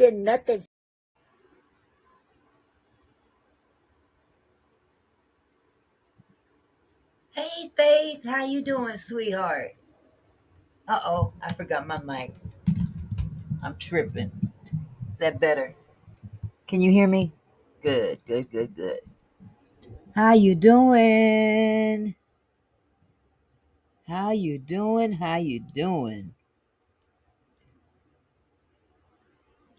did nothing. Hey, Faith, how you doing, sweetheart? Uh-oh, I forgot my mic. I'm tripping. Is that better? Can you hear me? Good, good, good, good. How you doing? How you doing? How you doing?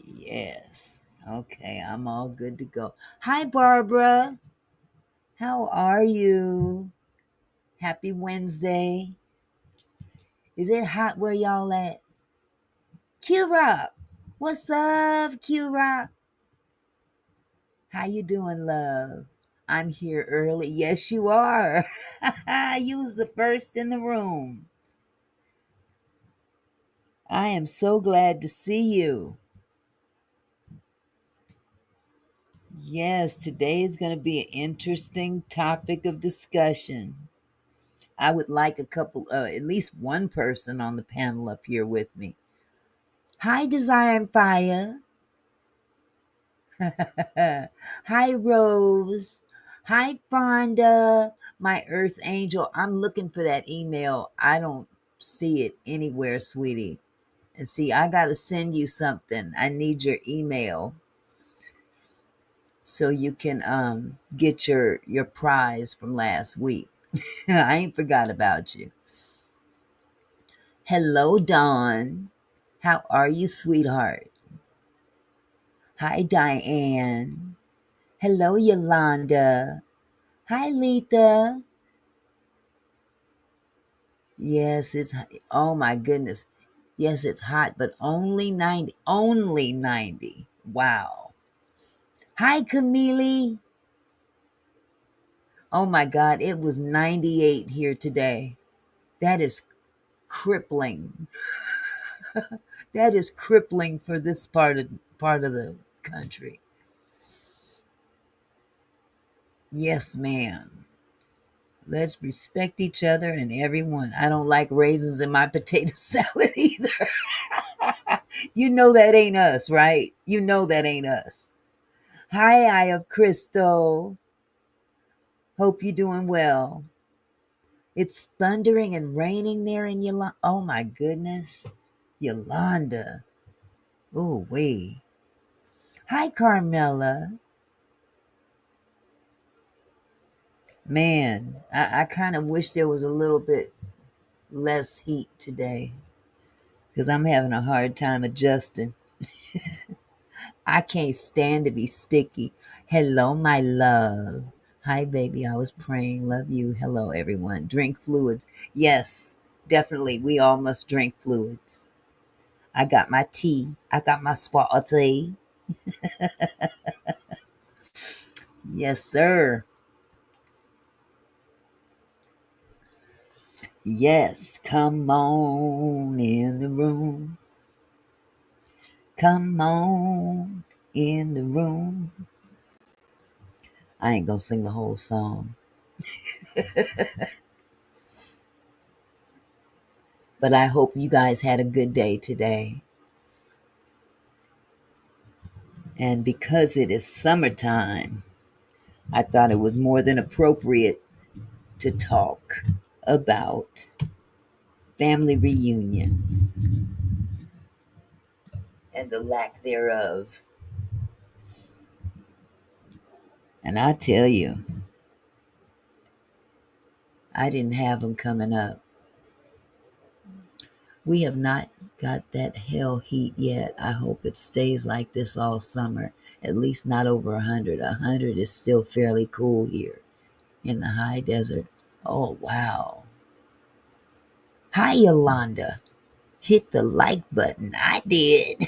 Yes. Okay, I'm all good to go. Hi, Barbara. How are you? Happy Wednesday. Is it hot where y'all at? Q-Rock. What's up, Q-Rock? How you doing, love? I'm here early. Yes, you are. You was the first in the room. I am so glad to see you. Yes, today is going to be an interesting topic of discussion. I would like at least one person on the panel up here with me. Hi, Desire and Fire. Hi, Rose. Hi, Fonda. My Earth Angel. I'm looking for that email. I don't see it anywhere, sweetie. And see, I got to send you something. I need your email so you can get your prize from last week. I ain't forgot about you. Hello, Dawn. How are you, sweetheart? Hi, Diane. Hello, Yolanda. Hi, Letha. Yes, oh my goodness. Yes, it's hot, but only 90. Only 90. Wow. Hi, Camille. Oh my God, it was 98 here today. That is crippling. That is crippling for this part of the country. Yes, ma'am. Let's respect each other and everyone. I don't like raisins in my potato salad either. You know that ain't us, right? You know that ain't us. Hi, Eye of Crystal. Hope you're doing well. It's thundering and raining there in Yolanda. Oh my goodness. Yolanda. Oh, wait. Hi, Carmela. Man, I kind of wish there was a little bit less heat today because I'm having a hard time adjusting. I can't stand to be sticky. Hello, my love. Hi, baby. I was praying. Love you. Hello, everyone. Drink fluids. Yes, definitely. We all must drink fluids. I got my tea. I got my spaghetti. Yes, sir. Yes, come on in the room. Come on in the room. I ain't gonna sing the whole song, but I hope you guys had a good day today. And because it is summertime, I thought it was more than appropriate to talk about family reunions and the lack thereof. And I tell you, I didn't have them coming up. We have not got that hell heat yet. I hope it stays like this all summer, at least not over 100. 100 is still fairly cool here in the high desert. Oh, wow. Hi, Yolanda. Hit the like button. I did.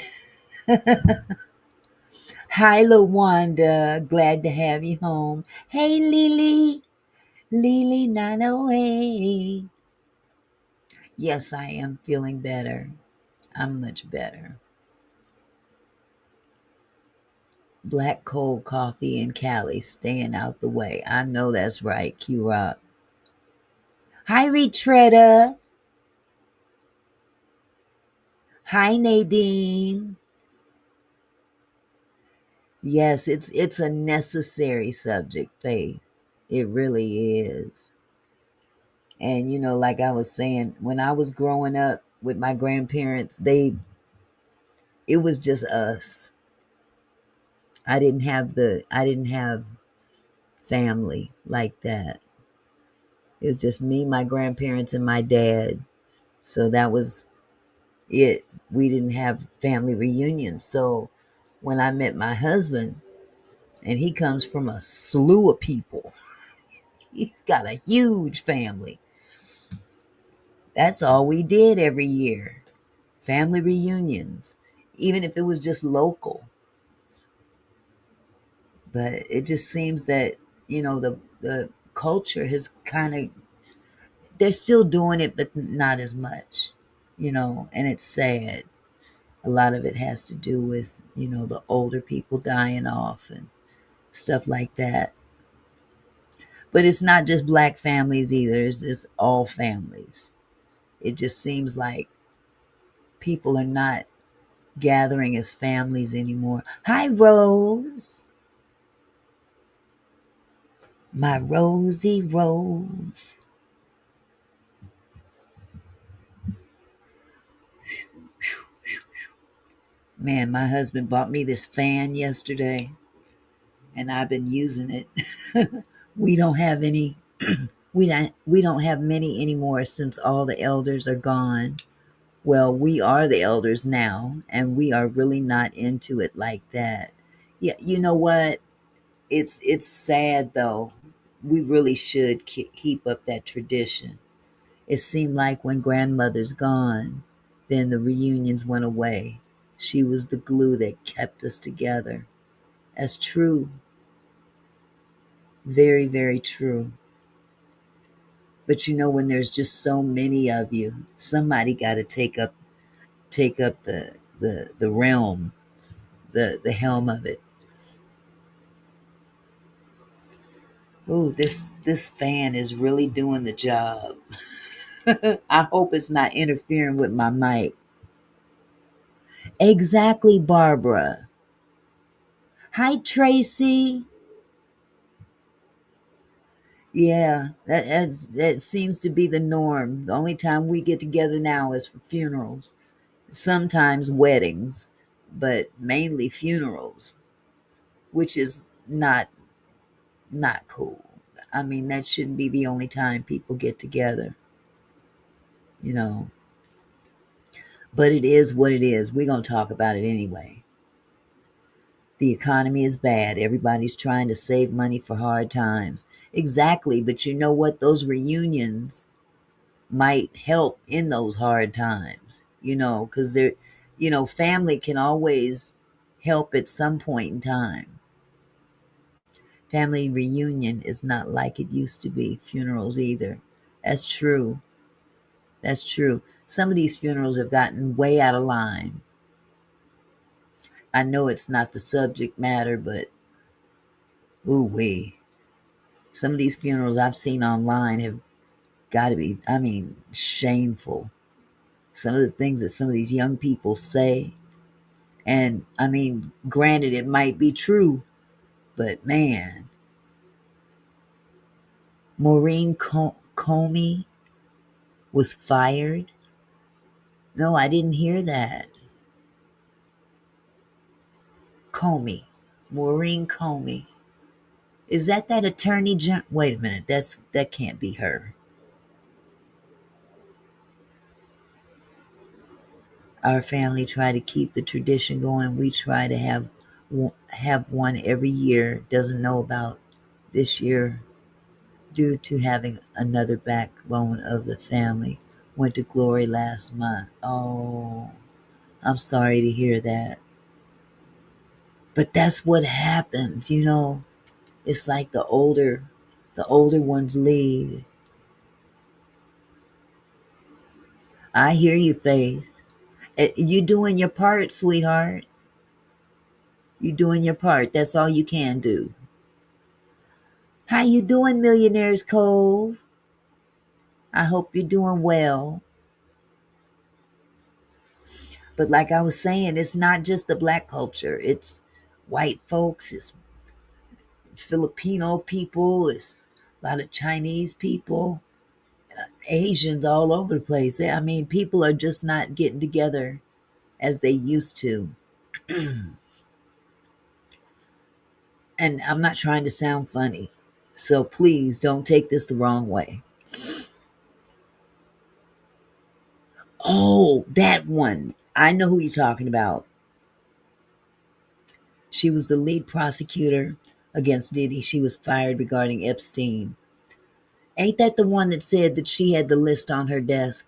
Hi, Lawanda. Glad to have you home. Hey, Lily. Lily 908. Yes, I am feeling better. I'm much better. Black cold coffee and Cali staying out the way. I know that's right, Q-Rock. Hi, Retretta. Hi, Nadine. Yes, it's a necessary subject, faith. It really is. And like I was saying, when I was growing up with my grandparents, it was just us. I didn't have family like that. It was just me, my grandparents, and my dad. So that was it. We didn't have family reunions. So when I met my husband, and he comes from a slew of people, he's got a huge family. That's all we did every year, family reunions, even if it was just local. But it just seems that, the culture has kind of, they're still doing it, but not as much, and it's sad. A lot of it has to do with, the older people dying off and stuff like that. But it's not just black families either, it's all families. It just seems like people are not gathering as families anymore. Hi, Rose. My Rosie Rose. Man, my husband bought me this fan yesterday, and I've been using it. We don't have any. We don't have many anymore since all the elders are gone. Well, we are the elders now, and we are really not into it like that. Yeah, you know what? It's sad though. We really should keep up that tradition. It seemed like when grandmother's gone, then the reunions went away. She was the glue that kept us together. That's true. Very, very true. But when there's just so many of you, somebody got to take up the realm, the helm of it. Oh, this fan is really doing the job. I hope it's not interfering with my mic. Exactly, Barbara. Hi, Tracy. Yeah, that seems to be the norm. The only time we get together now is for funerals, sometimes weddings, but mainly funerals, which is not cool. I mean, that shouldn't be the only time people get together, you know. But it is what it is. We're gonna talk about it anyway. The economy is bad. Everybody's trying to save money for hard times. Exactly, but you know what? Those reunions might help in those hard times, because family can always help at some point in time. Family reunion is not like it used to be, funerals either. That's true. That's true. Some of these funerals have gotten way out of line. I know it's not the subject matter, but ooh wee. Some of these funerals I've seen online have got to be, I mean, shameful. Some of the things that some of these young people say. And I mean, granted, it might be true, but man, Maureen Comey was fired. No, I didn't hear that. Comey, Maureen Comey. Is that attorney Wait a minute, that can't be her. Our family try to keep the tradition going. We try to have one every year. Doesn't know about this year due to having another backbone of the family. Went to glory last month. Oh, I'm sorry to hear that. But that's what happens. It's like the older ones leave. I hear you, Faith. You doing your part, sweetheart. You doing your part. That's all you can do. How you doing, Millionaires Cove? I hope you're doing well. But like I was saying, it's not just the black culture. It's white folks, it's Filipino people, it's a lot of Chinese people, Asians all over the place. I mean, people are just not getting together as they used to. And I'm not trying to sound funny, so please don't take this the wrong way. Oh, that one. I know who you're talking about. She was the lead prosecutor against Diddy. She was fired regarding Epstein. Ain't that the one that said that she had the list on her desk?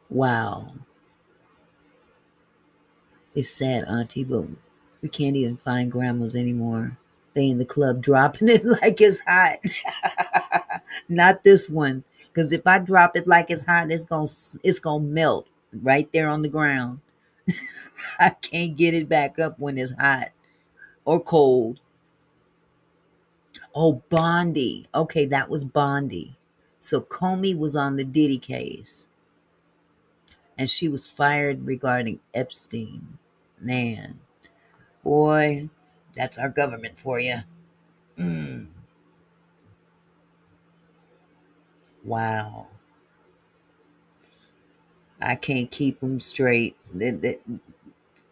Wow. It's sad, Auntie, but we can't even find grandmas anymore. They in the club dropping it like it's hot. Not this one, because if I drop it like it's hot, it's gonna melt right there on the ground. I can't get it back up when it's hot or cold. Oh, Bondi. Okay, that was Bondi. So Comey was on the Diddy case, and she was fired regarding Epstein. Man, boy, that's our government for you. Mm, wow. I can't keep them straight.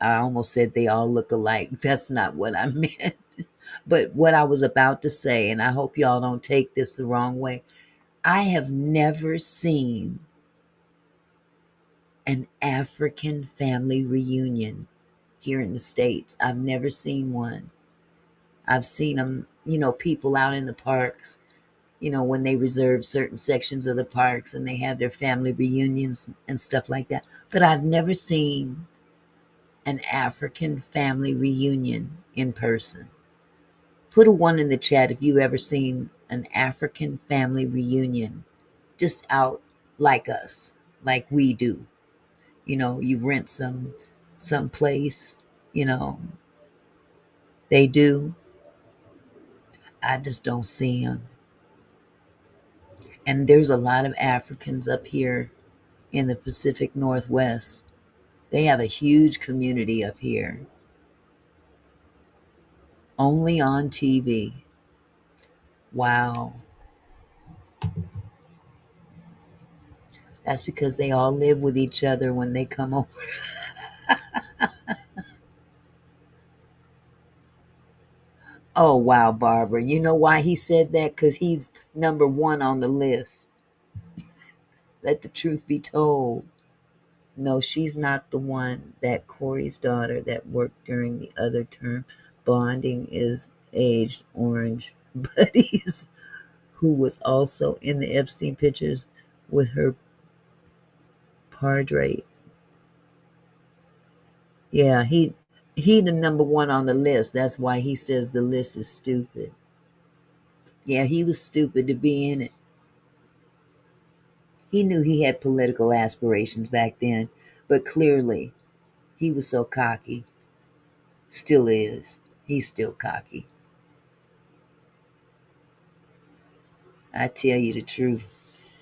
I almost said they all look alike. That's not what I meant. But what I was about to say, and I hope y'all don't take this the wrong way, I have never seen an African family reunion here in the States. I've never seen one. I've seen them, people out in the parks, when they reserve certain sections of the parks and they have their family reunions and stuff like that. But I've never seen an African family reunion in person. Put a one in the chat if you ever seen an African family reunion just out like us, like we do. You rent some place, you know, they do. I just don't see them. And there's a lot of Africans up here in the Pacific Northwest. They have a huge community up here, only on TV. Wow. That's because they all live with each other when they come over. Oh, wow, Barbara. You know why he said that? Because he's number one on the list. Let the truth be told. No, she's not the one. That Corey's daughter that worked during the other term. Bonding is aged orange buddies, who was also in the Epstein pictures with her padre. Yeah, he the number one on the list. That's why he says the list is stupid. Yeah, he was stupid to be in it. He knew he had political aspirations back then, but clearly he was so cocky. Still is. He's still cocky. I tell you the truth.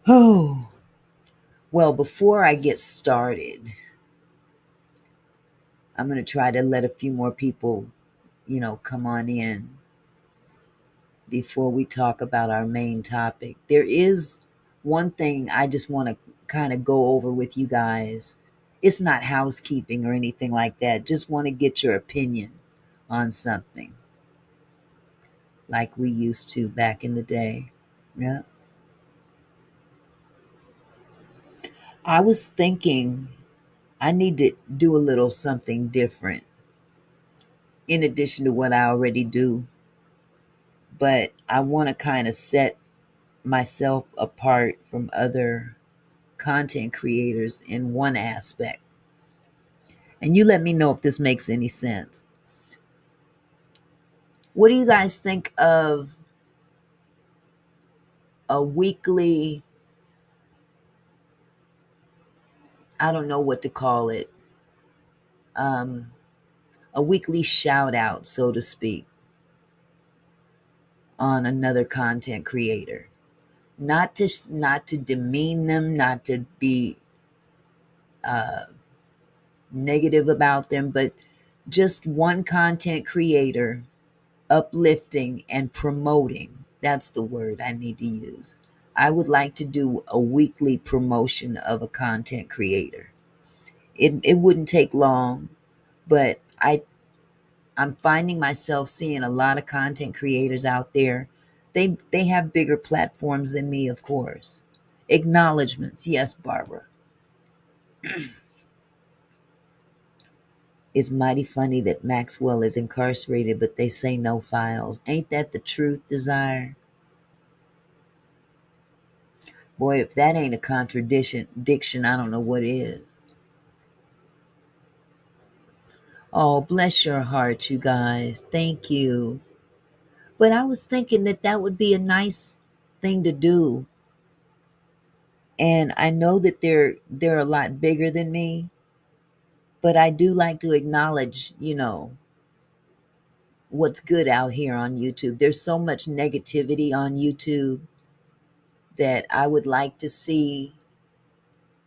Oh, well, before I get started, I'm going to try to let a few more people, come on in before we talk about our main topic. There is one thing I just want to kind of go over with you guys. It's not housekeeping or anything like that. Just want to get your opinion on something like we used to back in the day. Yeah. I was thinking I need to do a little something different in addition to what I already do, but I want to kind of set myself apart from other content creators in one aspect. And you let me know if this makes any sense. What do you guys think of a weekly, I don't know what to call it, um, a weekly shout out, so to speak, on another content creator? Not to demean them, not to be negative about them, but just one content creator uplifting and promoting. That's the word I need to use. I would like to do a weekly promotion of a content creator. It wouldn't take long, but I'm finding myself seeing a lot of content creators out there. They have bigger platforms than me, of course. Acknowledgments, yes, Barbara. It's mighty funny that Maxwell is incarcerated, but they say no files. Ain't that the truth, Desire? Boy, if that ain't a contradiction, I don't know what is. Oh, bless your heart, you guys. Thank you. But I was thinking that that would be a nice thing to do. And I know that they're a lot bigger than me, but I do like to acknowledge, what's good out here on YouTube. There's so much negativity on YouTube that I would like to see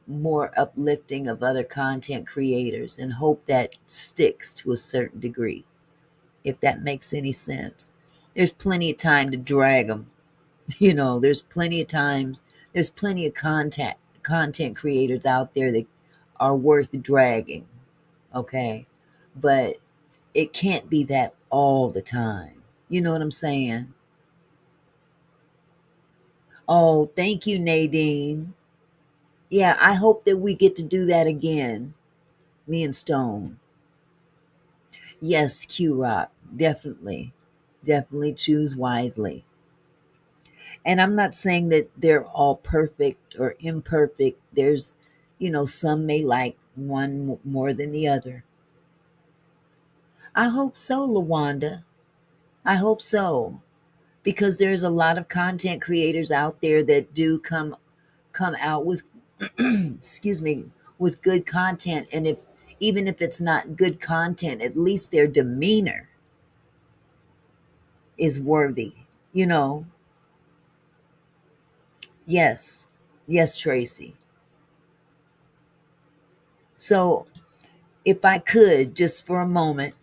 more uplifting of other content creators and hope that sticks to a certain degree, if that makes any sense. There's plenty of time to drag them. There's plenty of times, there's plenty of content creators out there that are worth dragging. Okay. But it can't be that all the time. You know what I'm saying? Oh, thank you, Nadine. Yeah, I hope that we get to do that again, me and Stone. Yes, Q Rock, definitely. Definitely choose wisely. And I'm not saying that they're all perfect or imperfect. There's, some may like one more than the other. I hope so, Lawanda. I hope so. Because there's a lot of content creators out there that do come out with excuse me, with good content. And if even if it's not good content, at least their demeanor is worthy, you know. Yes. Yes, Tracy. So if I could just for a moment,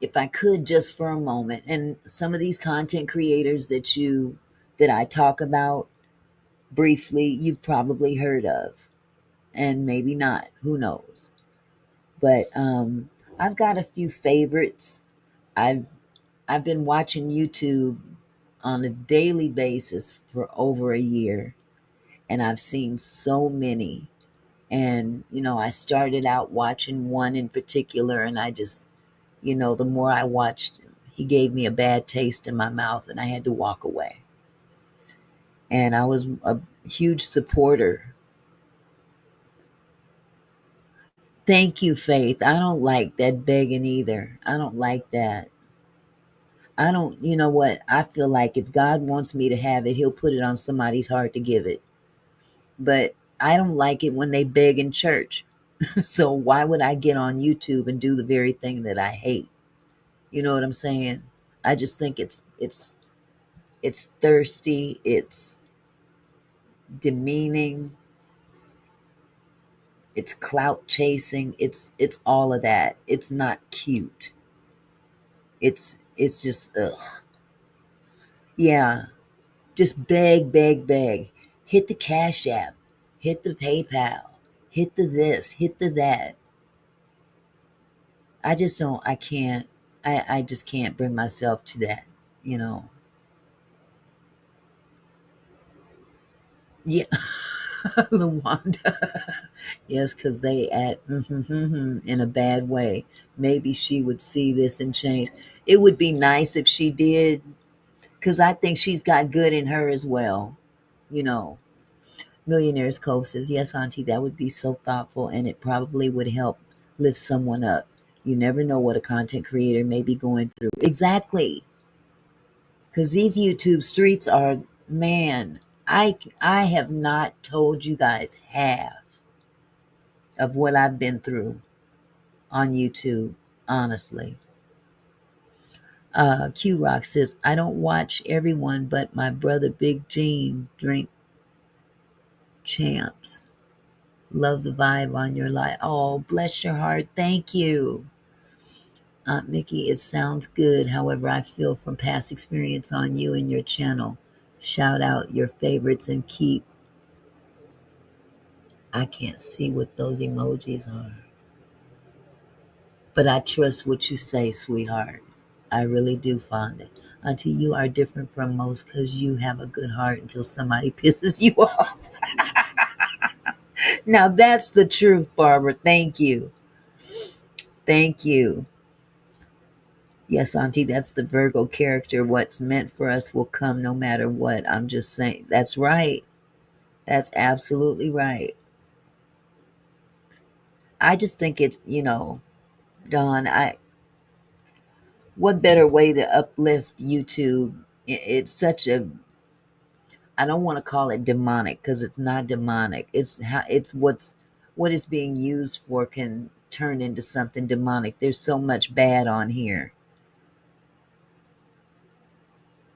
if I could just for a moment, and some of these content creators that I talk about briefly, you've probably heard of, and maybe not, who knows. But I've got a few favorites. I've been watching YouTube on a daily basis for over a year, and I've seen so many. And I started out watching one in particular, and I just, the more I watched, he gave me a bad taste in my mouth, and I had to walk away. And I was a huge supporter. Thank you, Faith. I don't like that begging either. I don't like that. I don't, you know what? I feel like if God wants me to have it, he'll put it on somebody's heart to give it. But I don't like it when they beg in church. So why would I get on YouTube and do the very thing that I hate? You know what I'm saying? I just think it's thirsty, it's demeaning, it's clout chasing, it's all of that. It's not cute. It's just ugh. Yeah, just beg, beg, beg. Hit the Cash App, hit the PayPal, hit the this, hit the that. I just don't, I can't, I just can't bring myself to that, you know. Yeah, Lawanda. Yes, because they act in a bad way. Maybe she would see this and change. It would be nice if she did, because I think she's got good in her as well, you know. Millionaire's Cove says, yes, Auntie, that would be so thoughtful and it probably would help lift someone up. You never know what a content creator may be going through. Exactly. Because these YouTube streets are, man, I have not told you guys half of what I've been through on YouTube, honestly. Q Rock says, I don't watch everyone but my brother Big Gene drink champs. Love the vibe on your life. Oh, bless your heart. Thank you. Aunt Mickey, it sounds good. However, I feel from past experience on you and your channel. Shout out your favorites and keep. I can't see what those emojis are. But I trust what you say, sweetheart. I really do, Fonda. Auntie, you are different from most because you have a good heart until somebody pisses you off. Now that's the truth, Barbara. Thank you. Thank you. Yes, Auntie, that's the Virgo character. What's meant for us will come no matter what. I'm just saying. That's right. That's absolutely right. I just think it's, Dawn, what better way to uplift YouTube? It's such a, I don't want to call it demonic because it's not demonic. It's how it's what is being used for can turn into something demonic. There's so much bad on here.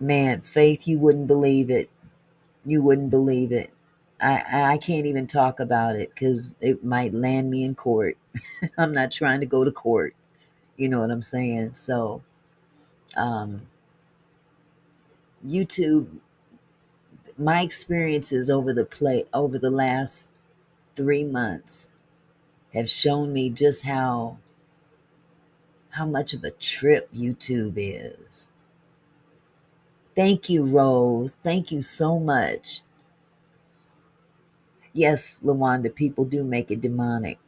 Man, Faith, you wouldn't believe it. You wouldn't believe it. I can't even talk about it because it might land me in court. I'm not trying to go to court. You know what I'm saying? So, um, YouTube, my experiences over the last 3 months have shown me just how much of a trip YouTube is. Thank you, Rose. Thank you so much. Yes, Lawanda, people do make it demonic.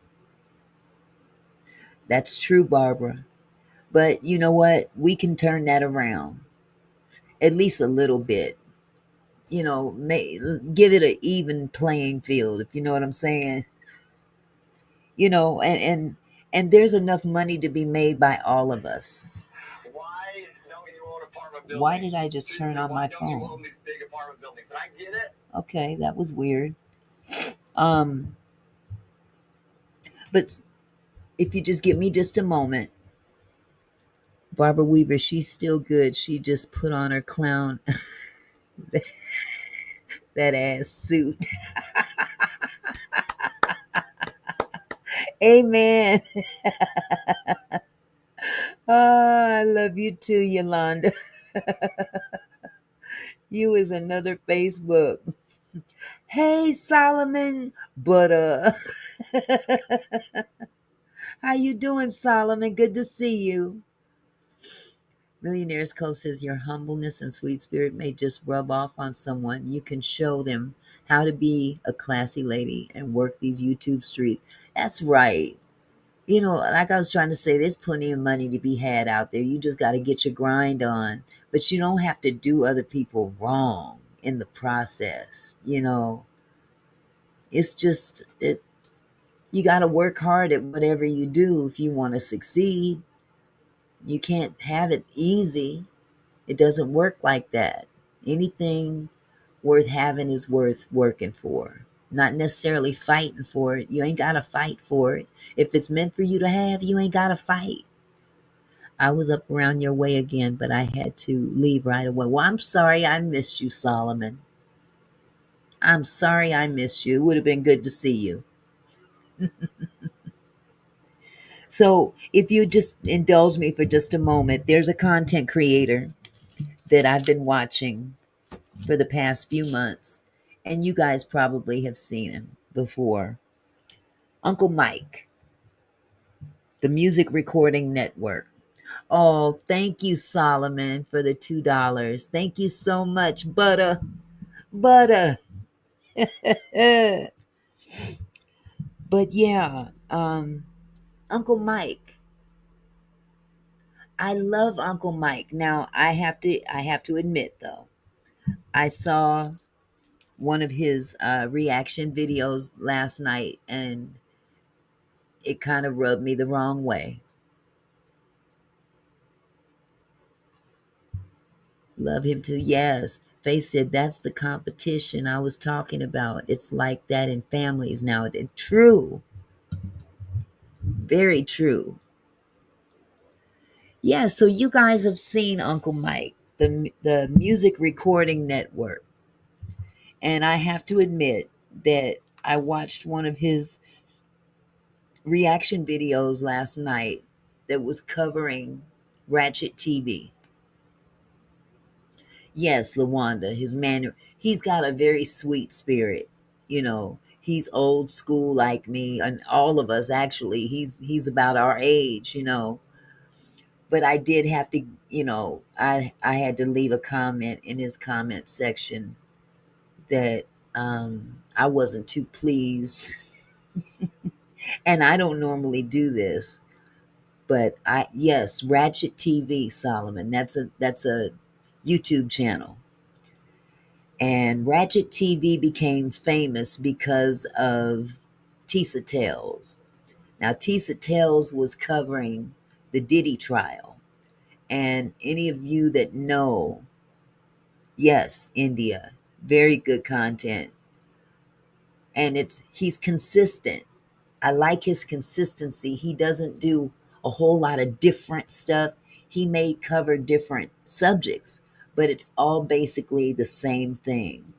That's true, Barbara. But you know what? We can turn that around at least a little bit. Give it an even playing field, if you know what I'm saying. And there's enough money to be made by all of us. Why did I just turn on my phone? Okay, that was weird. But if you just give me just a moment, Barbara Weaver, she's still good. She just put on her clown that ass suit. Amen. I love you too, Yolanda. You is another Facebook. Hey, Solomon, but how you doing, Solomon? Good to see you. Millionaire's Co says your humbleness and sweet spirit may just rub off on someone. You can show them how to be a classy lady and work these YouTube streets. That's right. Like I was trying to say, there's plenty of money to be had out there. You just got to get your grind on. But you don't have to do other people wrong in the process. It's just, you got to work hard at whatever you do if you want to succeed. You can't have it easy. It doesn't work like that. Anything worth having is worth working for. Not necessarily fighting for it. You ain't got to fight for it. If it's meant for you to have, you ain't got to fight. I was up around your way again, but I had to leave right away. Well, I'm sorry I missed you, Solomon. I'm sorry I missed you. It would have been good to see you. So if you just indulge me for just a moment, there's a content creator that I've been watching for the past few months, and you guys probably have seen him before. Uncle Mike, the Music Recording Network. Oh, thank you, Solomon, for the $2. Thank you so much, butter. But yeah, Uncle Mike. I love Uncle Mike. Now I have to admit though, I saw one of his reaction videos last night, and it kind of rubbed me the wrong way. Love him too. Yes. Faye said that's the competition I was talking about. It's like that in families now. True. Very true. Yeah, so you guys have seen Uncle Mike, the Music Recording Network. And I have to admit that I watched one of his reaction videos last night that was covering Ratchet TV. Yes, Lawanda, he's got a very sweet spirit. He's old school like me and all of us actually. He's about our age. But I did have to, I had to leave a comment in his comment section that I wasn't too pleased. And I don't normally do this, but yes, Ratchet TV, Solomon. That's a YouTube channel. And Ratchet TV became famous because of Tisa Tales. Now, Tisa Tales was covering the Diddy trial. And any of you that know, yes, India, very good content. And he's consistent. I like his consistency. He doesn't do a whole lot of different stuff. He may cover different subjects, but it's all basically the same thing.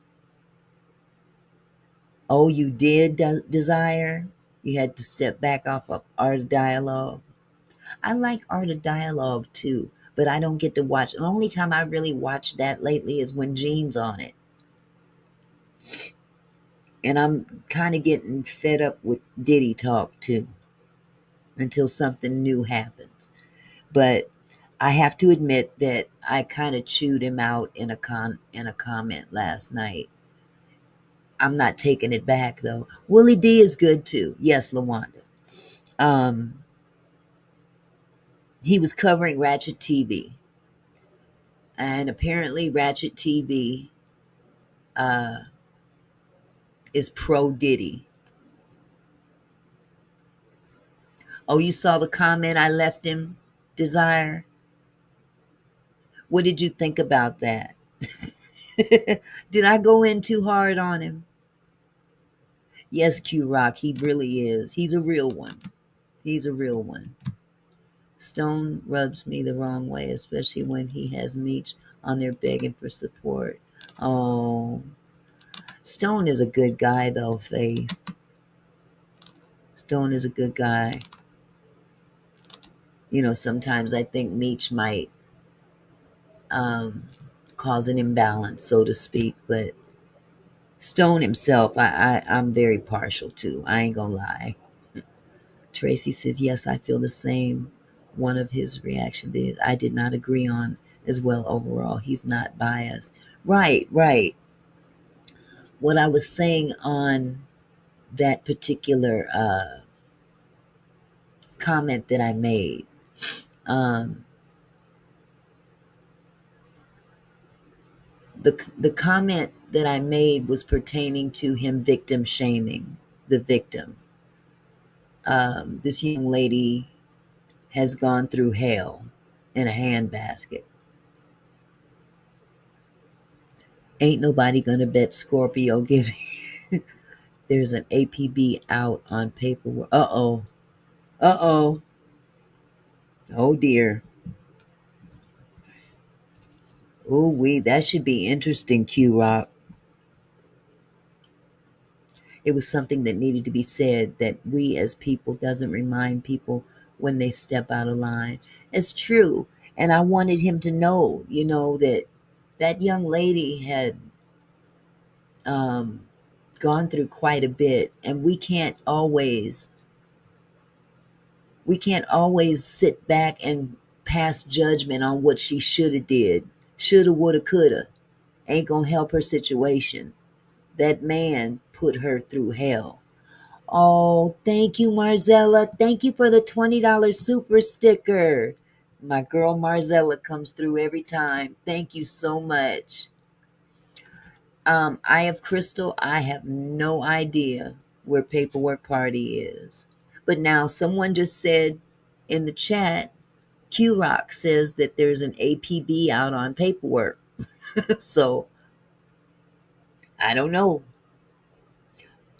Oh, you did desire? You had to step back off of Art of Dialogue. I like Art of Dialogue too, but I don't get to watch. The only time I really watched that lately is when Gene's on it. And I'm kind of getting fed up with Diddy talk too until something new happens. But I have to admit that I kind of chewed him out in a comment last night. I'm not taking it back though. Willie D is good too. Yes, Lawanda. Um, he was covering Ratchet TV, and apparently Ratchet TV uh, is pro Diddy. Oh, you saw the comment I left him, Desire? What did you think about that? Did I go in too hard on him? Yes, Q Rock, he really is. He's a real one. He's a real one. Stone rubs me the wrong way, especially when he has Meech on there begging for support. Oh, Stone is a good guy, though, Faith. Stone is a good guy. Sometimes I think Meech might um, cause an imbalance, so to speak, but Stone himself, I'm very partial to. I ain't gonna lie. Tracy says, yes, I feel the same. One of his reaction videos I did not agree on as well overall. He's not biased. Right, right. What I was saying on that particular comment that I made, um, the comment that I made was pertaining to him victim shaming the victim. This young lady has gone through hell in a handbasket. Ain't nobody gonna bet Scorpio giving. There's an APB out on paperwork. Uh-oh. Uh-oh. Oh dear. Ooh, that should be interesting, Q Rock. It was something that needed to be said that we as people doesn't remind people when they step out of line. It's true. And I wanted him to know, that that young lady had um, gone through quite a bit, and we can't always sit back and pass judgment on what she should have did. Shoulda, woulda, coulda. Ain't gonna help her situation. That man put her through hell. Oh, thank you, Marzella. Thank you for the $20 super sticker. My girl Marzella comes through every time. Thank you so much. I have Crystal. I have no idea where Paperwork Party is. But now someone just said in the chat, Q Rock says that there's an APB out on Paperwork. So I don't know.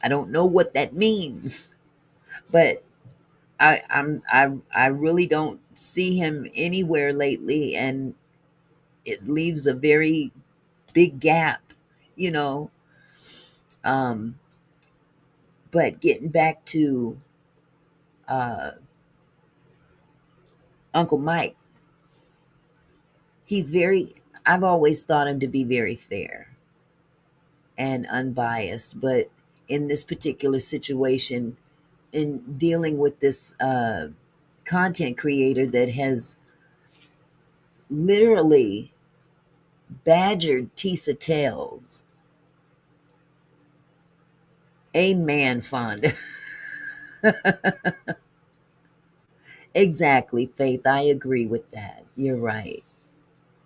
I don't know what that means. But I really don't see him anywhere lately, and it leaves a very big gap, you know. Um, But getting back to uh, Uncle Mike, he's very, I've always thought him to be very fair and unbiased. But in this particular situation, in dealing with this content creator that has literally badgered Tisa Tells, amen, Fonda. Exactly, Faith. I agree with that. You're right.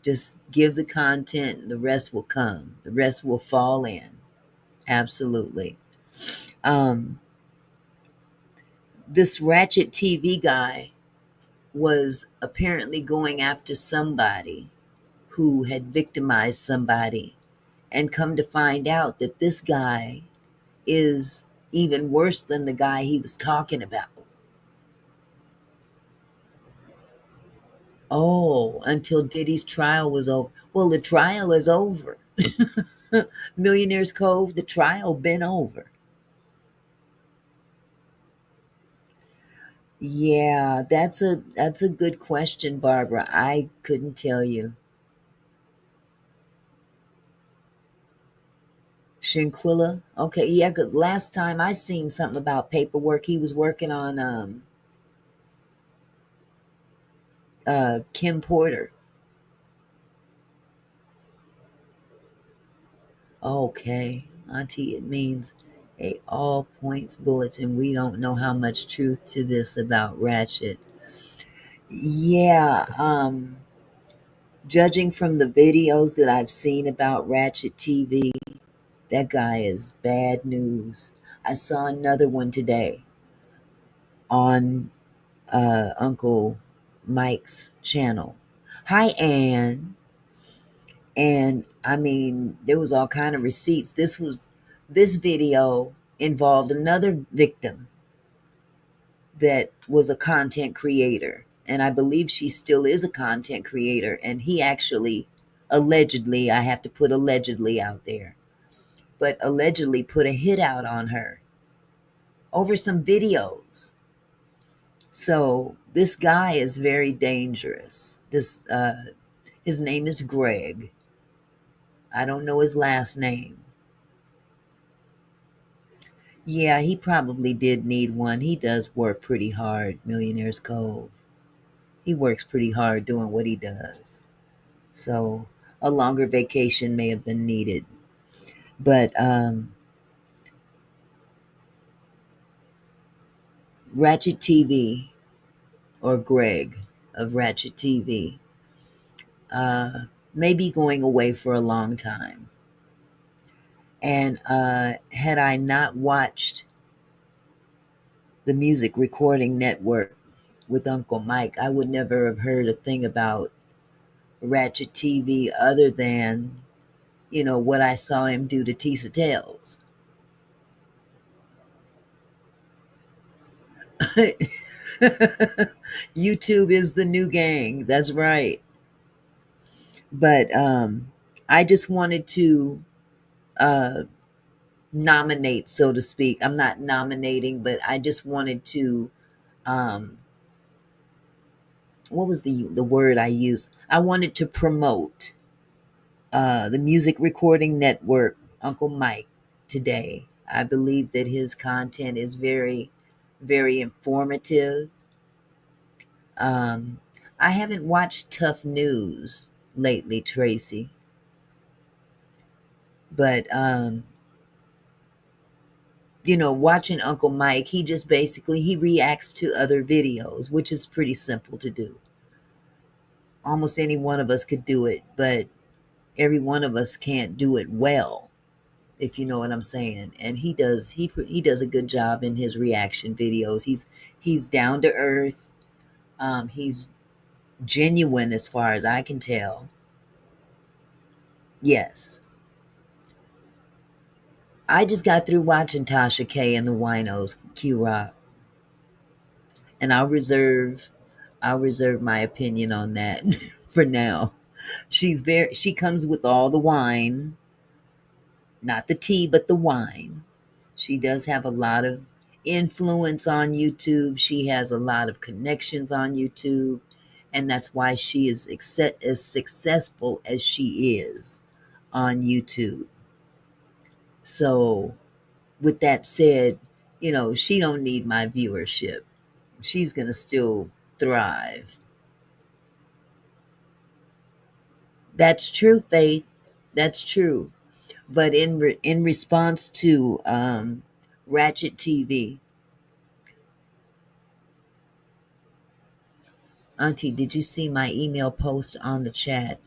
Just give the content, the rest will come. The rest will fall in. Absolutely. Um, this Ratchet TV guy was apparently going after somebody who had victimized somebody, and come to find out that this guy is even worse than the guy he was talking about. Oh, until Diddy's trial was over. Well, the trial is over. Millionaire's Cove, the trial been over. Yeah, that's a good question, Barbara. I couldn't tell you. Shinquilla? Okay, yeah, 'cause last time I seen something about paperwork, he was working on Kim Porter. Okay, Auntie, it means a all points bulletin. We don't know how much truth to this about Ratchet. Yeah, judging from the videos that I've seen about Ratchet TV, that guy is bad news. I saw another one today on Uncle Mike's channel. Hi, Ann. And I mean, there was all kind of receipts. This video involved another victim that was a content creator, and I believe she still is a content creator. And he actually, allegedly, I have to put allegedly out there, but allegedly put a hit out on her over some videos. So this guy is very dangerous. This his name is Greg. I don't know his last name. Yeah, he probably did need one. He does work pretty hard, Millionaire's Cove. He works pretty hard doing what he does. So a longer vacation may have been needed. But Ratchet TV, or Greg of Ratchet TV, may be going away for a long time. And had I not watched the Music Recording Network with Uncle Mike, I would never have heard a thing about Ratchet TV other than, what I saw him do to Tisa Tells. YouTube is the new gang. That's right. But I just wanted to uh, nominate, so to speak. I'm not nominating, but I just wanted to. Um, what was the word I used? I wanted to promote the Music Recording Network, Uncle Mike, today. I believe that his content is very, very informative. Um, I haven't watched Tough News lately, Tracy, but watching Uncle Mike, he just basically he reacts to other videos, which is pretty simple to do. Almost any one of us could do it, but every one of us can't do it well, if you know what I'm saying. And he does a good job in his reaction videos. He's down to earth. He's genuine as far as I can tell. Yes. I just got through watching Tasha K and the Winos, Q Rock, and I'll reserve my opinion on that for now. She comes with all the wine, not the tea, but the wine. She does have a lot of influence on YouTube. She has a lot of connections on YouTube. And that's why she is as successful as she is on YouTube. So, with that said, she don't need my viewership. She's going to still thrive. That's true, Faith. That's true. But in response to Ratchet TV, Auntie, did you see my email post on the chat?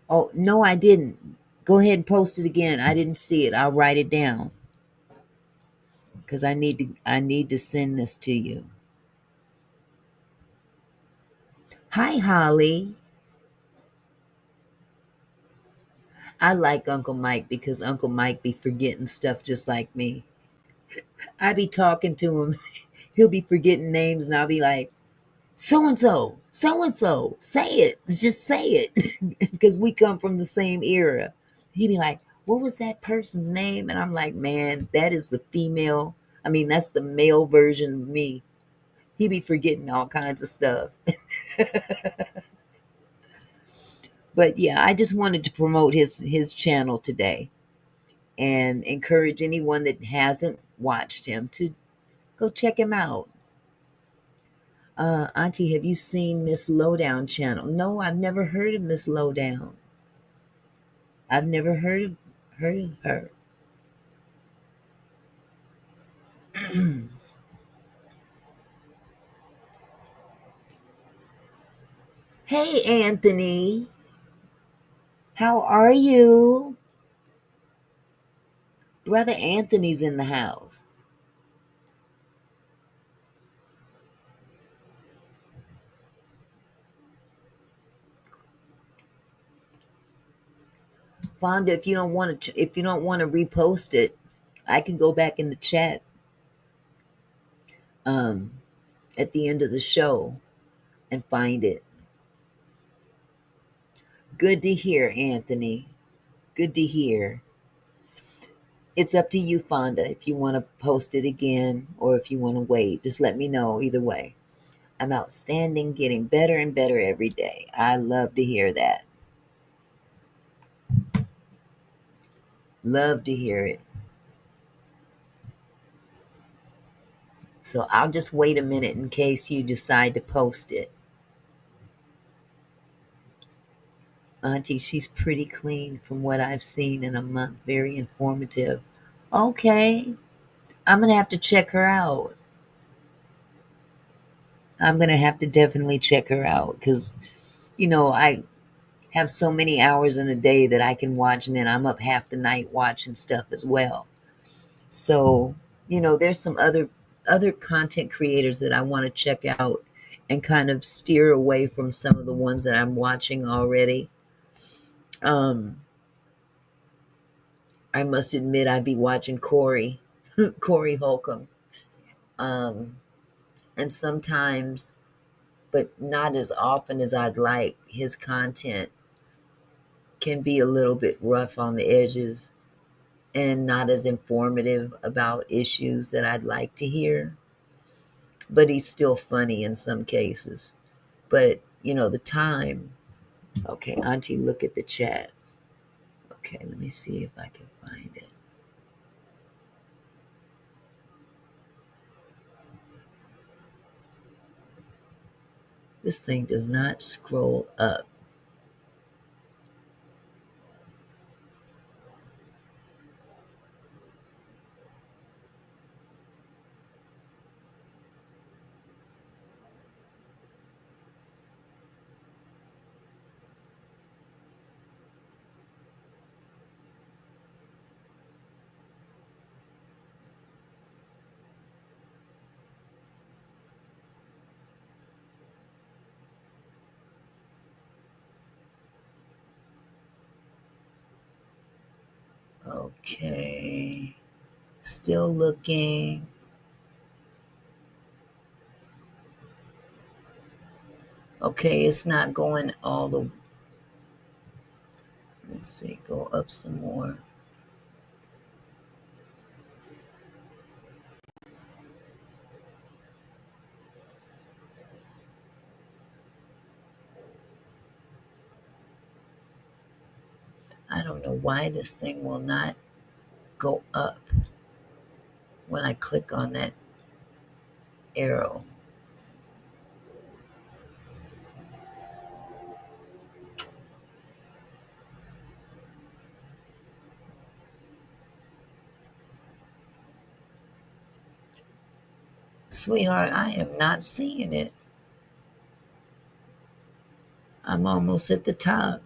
Oh, no, I didn't. Go ahead and post it again. I didn't see it. I'll write it down because I need to send this to you. Hi, Holly. I like Uncle Mike because Uncle Mike be forgetting stuff just like me. I be talking to him. He'll be forgetting names and I'll be like, so and so, say it. Just say it. Because we come from the same era. He'd be like, what was that person's name? And I'm like, man, that is the female. I mean, that's the male version of me. He be forgetting all kinds of stuff. But yeah, I just wanted to promote his channel today and encourage anyone that hasn't watched him to go check him out. Auntie, have you seen Miss Lowdown channel? No, I've never heard of Miss Lowdown. I've never heard of her. Hey, Anthony. How are you? Brother Anthony's in the house. Fonda, if you don't want to repost it, I can go back in the chat um, at the end of the show and find it. Good to hear, Anthony. Good to hear. It's up to you, Fonda, if you want to post it again or if you want to wait. Just let me know either way. I'm outstanding, getting better and better every day. I love to hear that. Love to hear it. So I'll just wait a minute in case you decide to post it. Auntie, she's pretty clean from what I've seen in a month. Very informative. Okay. I'm going to have to check her out. I'm going to have to definitely check her out because, I have so many hours in a day that I can watch, and then I'm up half the night watching stuff as well. So, there's some other content creators that I want to check out and kind of steer away from some of the ones that I'm watching already. I must admit I'd be watching Corey, Corey Holcomb. And sometimes, but not as often as I'd like, his content can be a little bit rough on the edges and not as informative about issues that I'd like to hear. But he's still funny in some cases. But, the time. Okay, Auntie, look at the chat. Okay, let me see if I can find it. This thing does not scroll up. Okay. Still looking. Okay, it's not going all the. Let's see, go up some more. I don't know why this thing will not go up when I click on that arrow. Sweetheart, I am not seeing it. I'm almost at the top.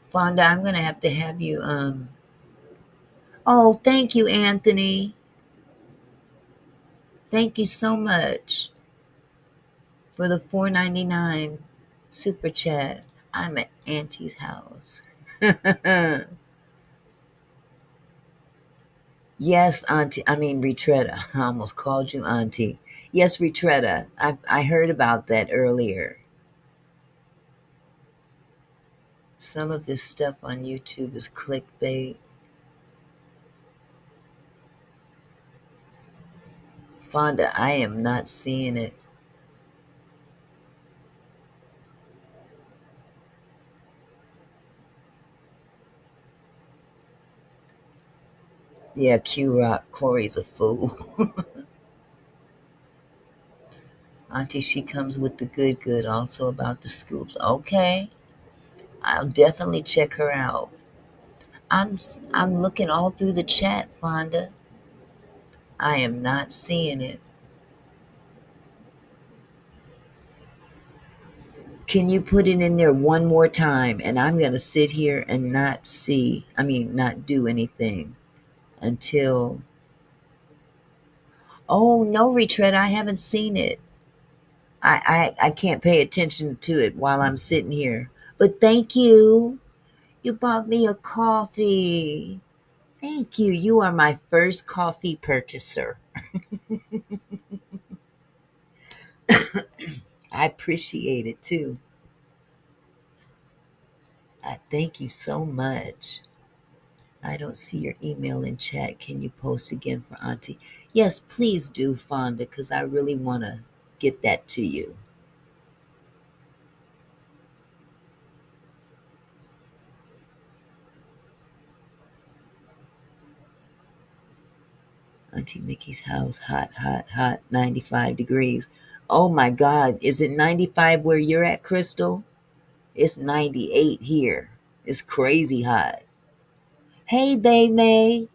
Fonda, I'm gonna have you oh, thank you, Anthony. Thank you so much for the $4.99 super chat. I'm at Auntie's house. Yes, Auntie. I mean, Retretta. I almost called you Auntie. Yes, Retretta. I heard about that earlier. Some of this stuff on YouTube is clickbait. Fonda, I am not seeing it. Yeah, Q Rock. Corey's a fool. Auntie, she comes with the good, also about the scoops. Okay. I'll definitely check her out. I'm looking all through the chat, Fonda. I am not seeing it. Can you put it in there one more time? And I'm going to sit here and not do anything until. Oh, no, Retread. I haven't seen it. I can't pay attention to it while I'm sitting here. But thank you. You bought me a coffee. Thank you. You are my first coffee purchaser. I appreciate it too. I thank you so much. I don't see your email in chat. Can you post again for Auntie? Yes, please do, Fonda, because I really want to get that to you. Auntie Mickey's house, hot, hot, hot, 95 degrees. Oh my God, is it 95 where you're at, Crystal? It's 98 here. It's crazy hot. Hey, Bay May.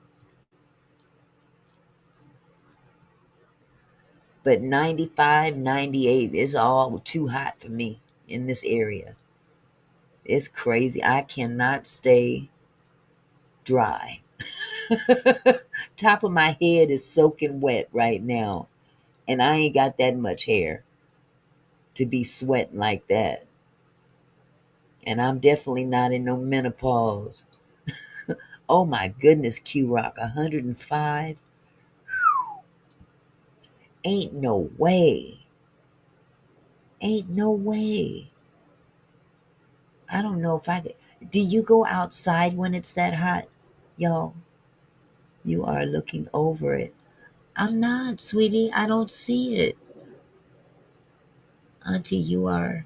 But 95, 98 is all too hot for me in this area. It's crazy. I cannot stay dry. Top of my head is soaking wet right now, and I ain't got that much hair to be sweating like that. And I'm definitely not in no menopause. Oh my goodness, Q Rock, 105? Ain't no way. Ain't no way. I don't know if I could. Do you go outside when it's that hot? Y'all, you are looking over it. I'm not, sweetie. I don't see it. Auntie, you are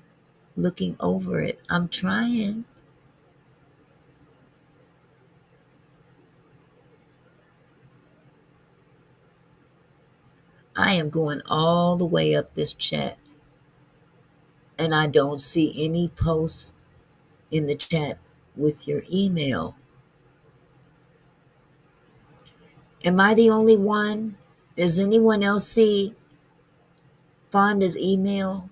looking over it. I'm trying. I am going all the way up this chat and I don't see any posts in the chat with your email. Am I the only one? Does anyone else see Fonda's email?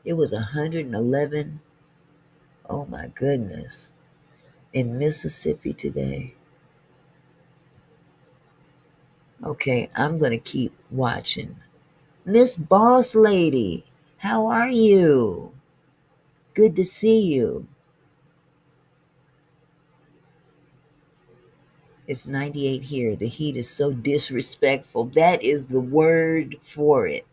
It was 111. Oh my goodness. In Mississippi today. Okay, I'm going to keep watching. Miss Boss Lady, how are you? Good to see you. It's 98 here. The heat is so disrespectful. That is the word for it.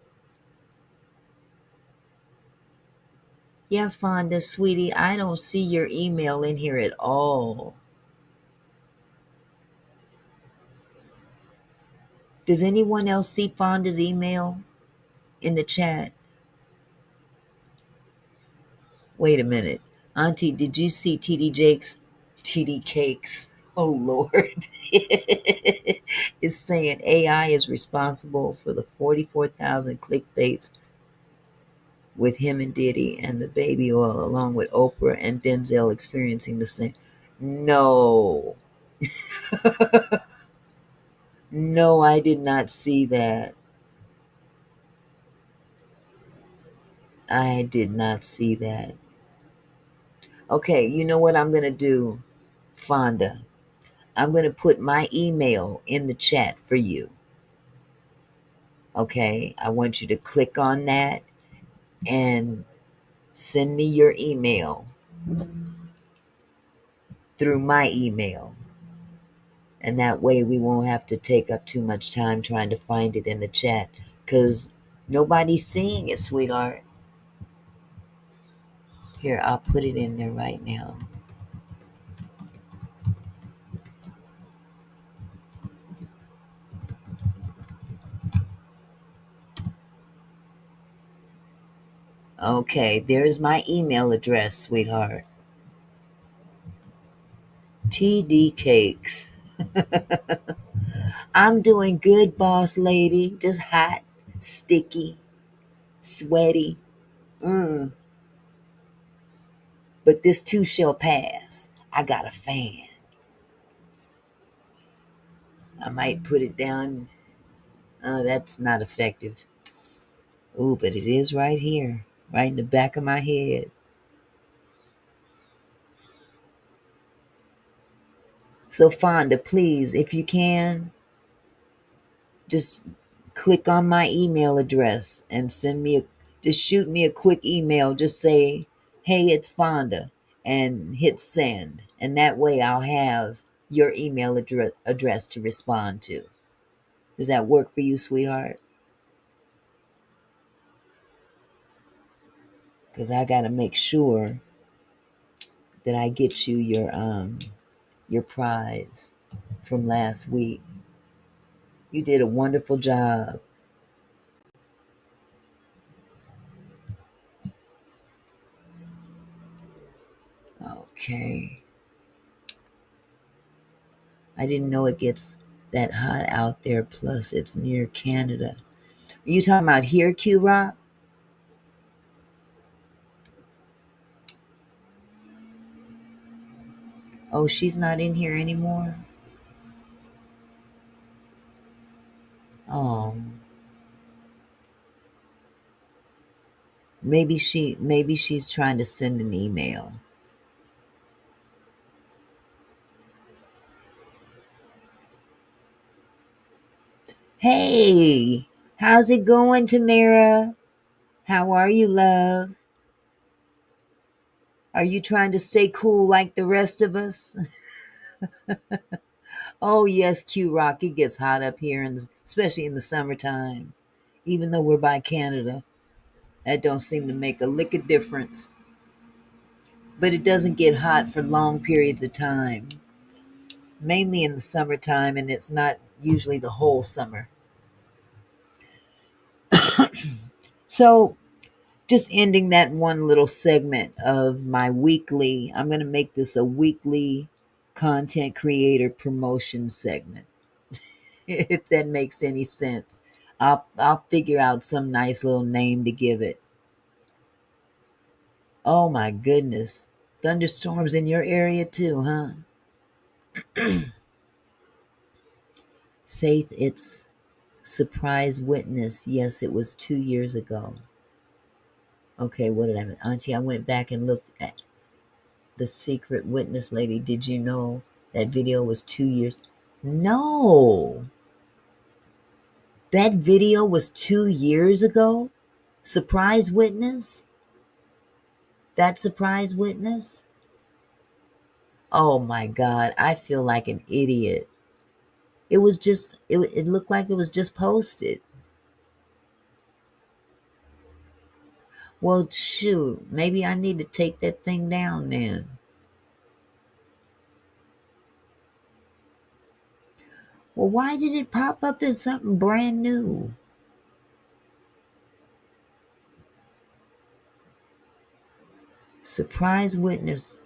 Yeah, Fonda, sweetie, I don't see your email in here at all. Does anyone else see Fonda's email in the chat? Wait a minute. Auntie, did you see TD Cakes? Oh, Lord. It's saying AI is responsible for the 44,000 clickbaits with him and Diddy and the baby oil, along with Oprah and Denzel experiencing the same. No, no, I did not see that. I did not see that. Okay, you know what I'm going to do, Fonda? I'm going to put my email in the chat for you. Okay, I want you to click on that and send me your email through my email. And that way we won't have to take up too much time trying to find it in the chat because nobody's seeing it, sweetheart. Here, I'll put it in there right now. Okay, there's my email address, sweetheart. TD Cakes. I'm doing good, boss lady. Just hot, sticky, sweaty. Mm. But this too shall pass. I got a fan. I might put it down. That's not effective. Ooh, but it is right here, right in the back of my head. So, Fonda, please, if you can, just click on my email address and just shoot me a quick email. Just say, hey, it's Fonda, and hit send. And that way I'll have your email address to respond to. Does that work for you, sweetheart? Because I got to make sure that I get you your prize from last week. You did a wonderful job. Okay. I didn't know it gets that hot out there. Plus, it's near Canada. You talking about here, Q Rock? Oh, she's not in here anymore. Oh, maybe she's trying to send an email. Hey, how's it going, Tamara? How are you, love? Are you trying to stay cool like the rest of us? Oh, yes, Q Rock. It gets hot up here, especially in the summertime. Even though we're by Canada, that don't seem to make a lick of difference. But it doesn't get hot for long periods of time, mainly in the summertime, and it's not usually the whole summer. So, just ending that one little segment of my weekly, I'm going to make this a weekly content creator promotion segment, if that makes any sense. I'll figure out some nice little name to give it. Oh my goodness. Thunderstorms in your area too, huh? Faith, it's surprise witness. Yes, it was 2 years ago. Okay, what did I mean? Auntie, I went back and looked at the secret witness lady. Did you know that video was 2 years? No, that video was 2 years ago. Surprise witness? That surprise witness? Oh my God, I feel like an idiot. It looked like it was just posted. Well, shoot, maybe I need to take that thing down then. Well, why did it pop up as something brand new? Surprise witness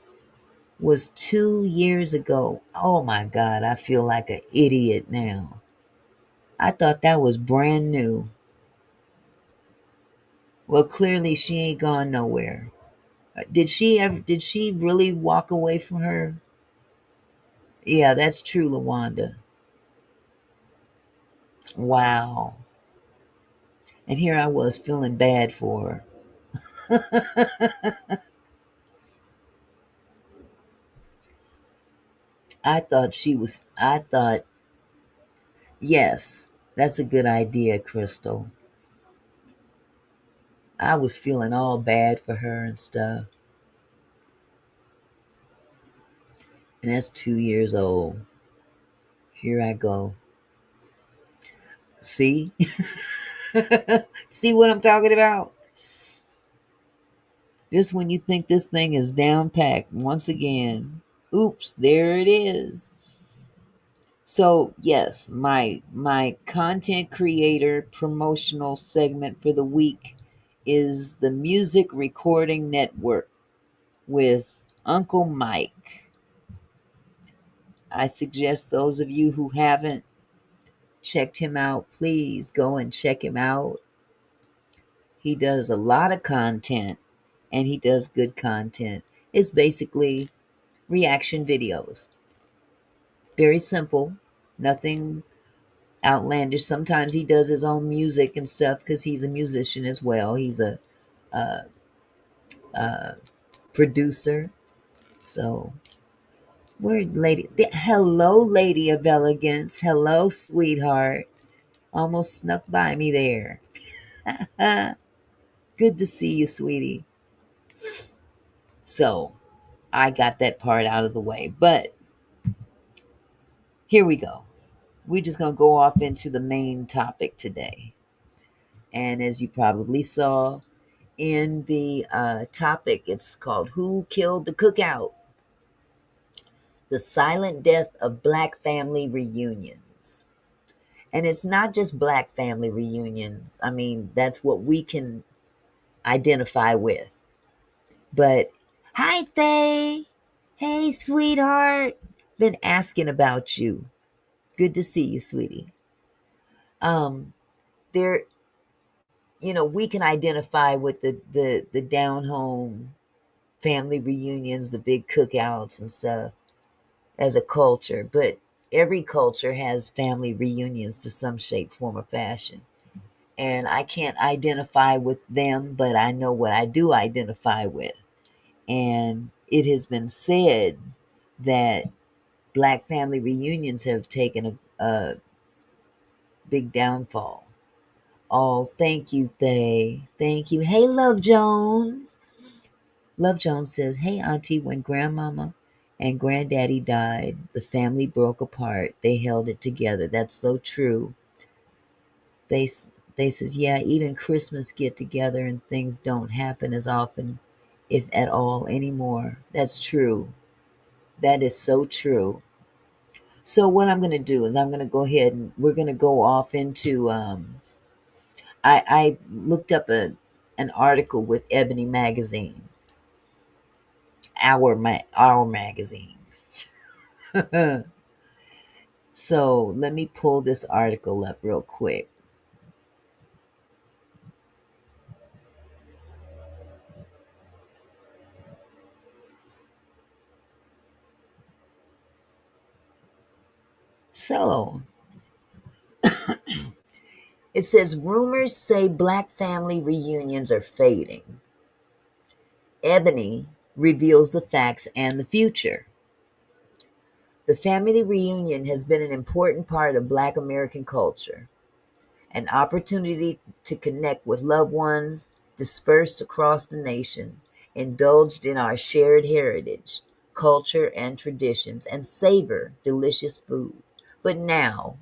was 2 years ago. Oh my God, I feel like an idiot now. I thought that was brand new. Well, clearly she ain't gone nowhere. Did she really walk away from her? Yeah, that's true, Lawanda. Wow. And here I was feeling bad for her. I thought, yes, that's a good idea, Crystal. I was feeling all bad for her and stuff. And that's 2 years old. Here I go. See? See what I'm talking about? Just when you think this thing is down packed, once again, oops, there it is. So yes, my content creator promotional segment for the week is the Music Recording Network with Uncle Mike. I suggest those of you who haven't checked him out, please go and check him out. He does a lot of content and he does good content. It's basically reaction videos. Very simple, nothing outlandish. Sometimes he does his own music and stuff because he's a musician as well. He's a, a producer. So, hello, lady of elegance. Hello, sweetheart. Almost snuck by me there. Good to see you, sweetie. So, I got that part out of the way. But here we go. We're just going to go off into the main topic today. And as you probably saw in the topic, it's called Who Killed the Cookout? The Silent Death of Black Family Reunions. And it's not just Black family reunions. I mean, that's what we can identify with. But hi, Thay. Hey, sweetheart. Been asking about you. Good to see you, sweetie. Um, there, we can identify with the down home family reunions, the big cookouts and stuff as a culture, but every culture has family reunions to some shape, form, or fashion. And I can't identify with them, but I know what I do identify with. And it has been said that Black family reunions have taken a big downfall. Oh, thank you, Thay. Thank you. Hey, Love Jones. Love Jones says, hey, Auntie, when Grandmama and Granddaddy died, the family broke apart. They held it together. That's so true. They, they says, yeah, even Christmas get together and things don't happen as often, if at all, anymore. That's true. That is so true. So what I'm going to do is I'm going to go ahead and we're going to go off into, I looked up an article with Ebony Magazine, our magazine. So let me pull this article up real quick. So it says rumors say Black family reunions are fading. Ebony reveals the facts and the future. The family reunion has been an important part of Black American culture, an opportunity to connect with loved ones dispersed across the nation, indulged in our shared heritage, culture, and traditions, and savor delicious food. But now,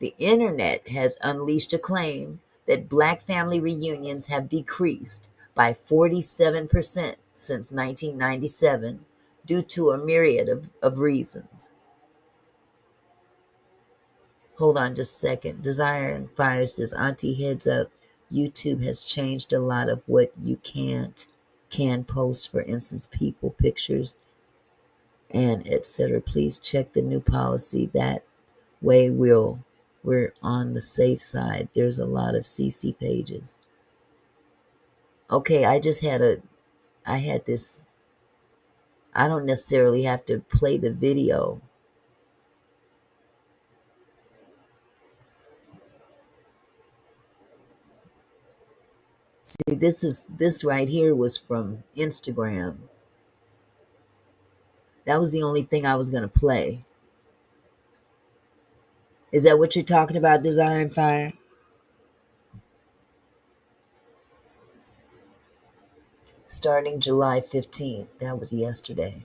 the internet has unleashed a claim that Black family reunions have decreased by 47% since 1997 due to a myriad of reasons. Hold on just a second. Desire and Fire says, Auntie, heads up. YouTube has changed a lot of what you can post. For instance, people, pictures, and etc. Please check the new policy. That way we're on the safe side. There's a lot of CC pages. Okay, I had this. I don't necessarily have to play the video. See, this right here was from Instagram. That was the only thing I was going to play. Is that what you're talking about, Desire and Fire? Starting July 15th. That was yesterday.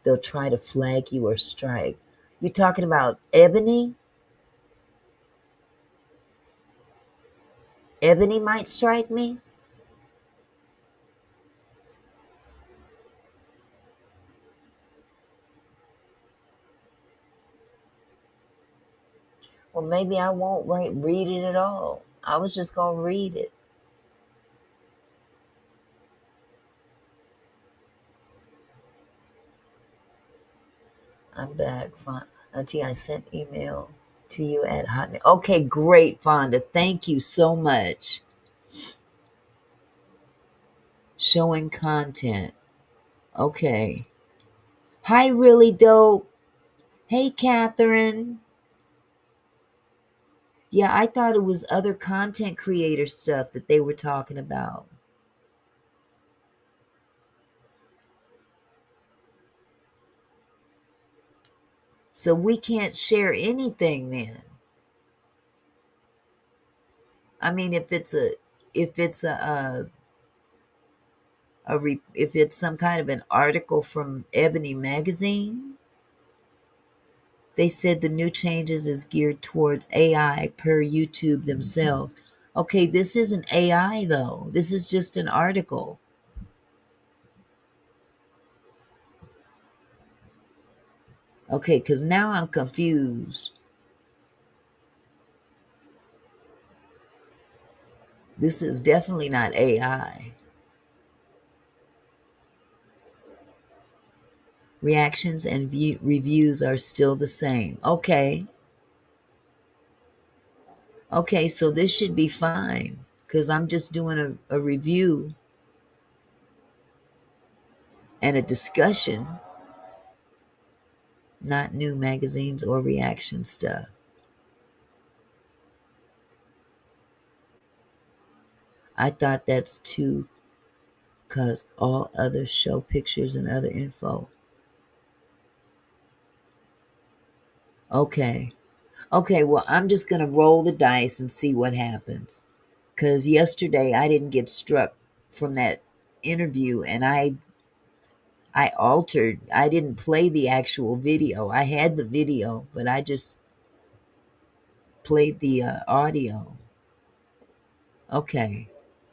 They'll try to flag you or strike. You talking about Ebony? Ebony might strike me? Well, maybe I won't read it at all. I was just going to read it. I'm back. Auntie, I sent email to you at Hotmail. Okay, great, Fonda. Thank you so much. Showing content. Okay. Hi, Really Dope. Hey, Catherine. Yeah, I thought it was other content creator stuff that they were talking about. So we can't share anything then. I mean, if it's if it's some kind of an article from Ebony magazine, they said the new changes is geared towards AI per YouTube themselves. Okay, this isn't AI though. This is just an article. Okay, because now I'm confused. This is definitely not AI. Reactions and reviews are still the same. Okay. Okay, so this should be fine because I'm just doing a review and a discussion, not new magazines or reaction stuff. I thought that's too because all others show pictures and other info. Okay. Okay, well, I'm just going to roll the dice and see what happens. Because yesterday I didn't get struck from that interview and I altered. I didn't play the actual video. I had the video, but I just played the audio. Okay.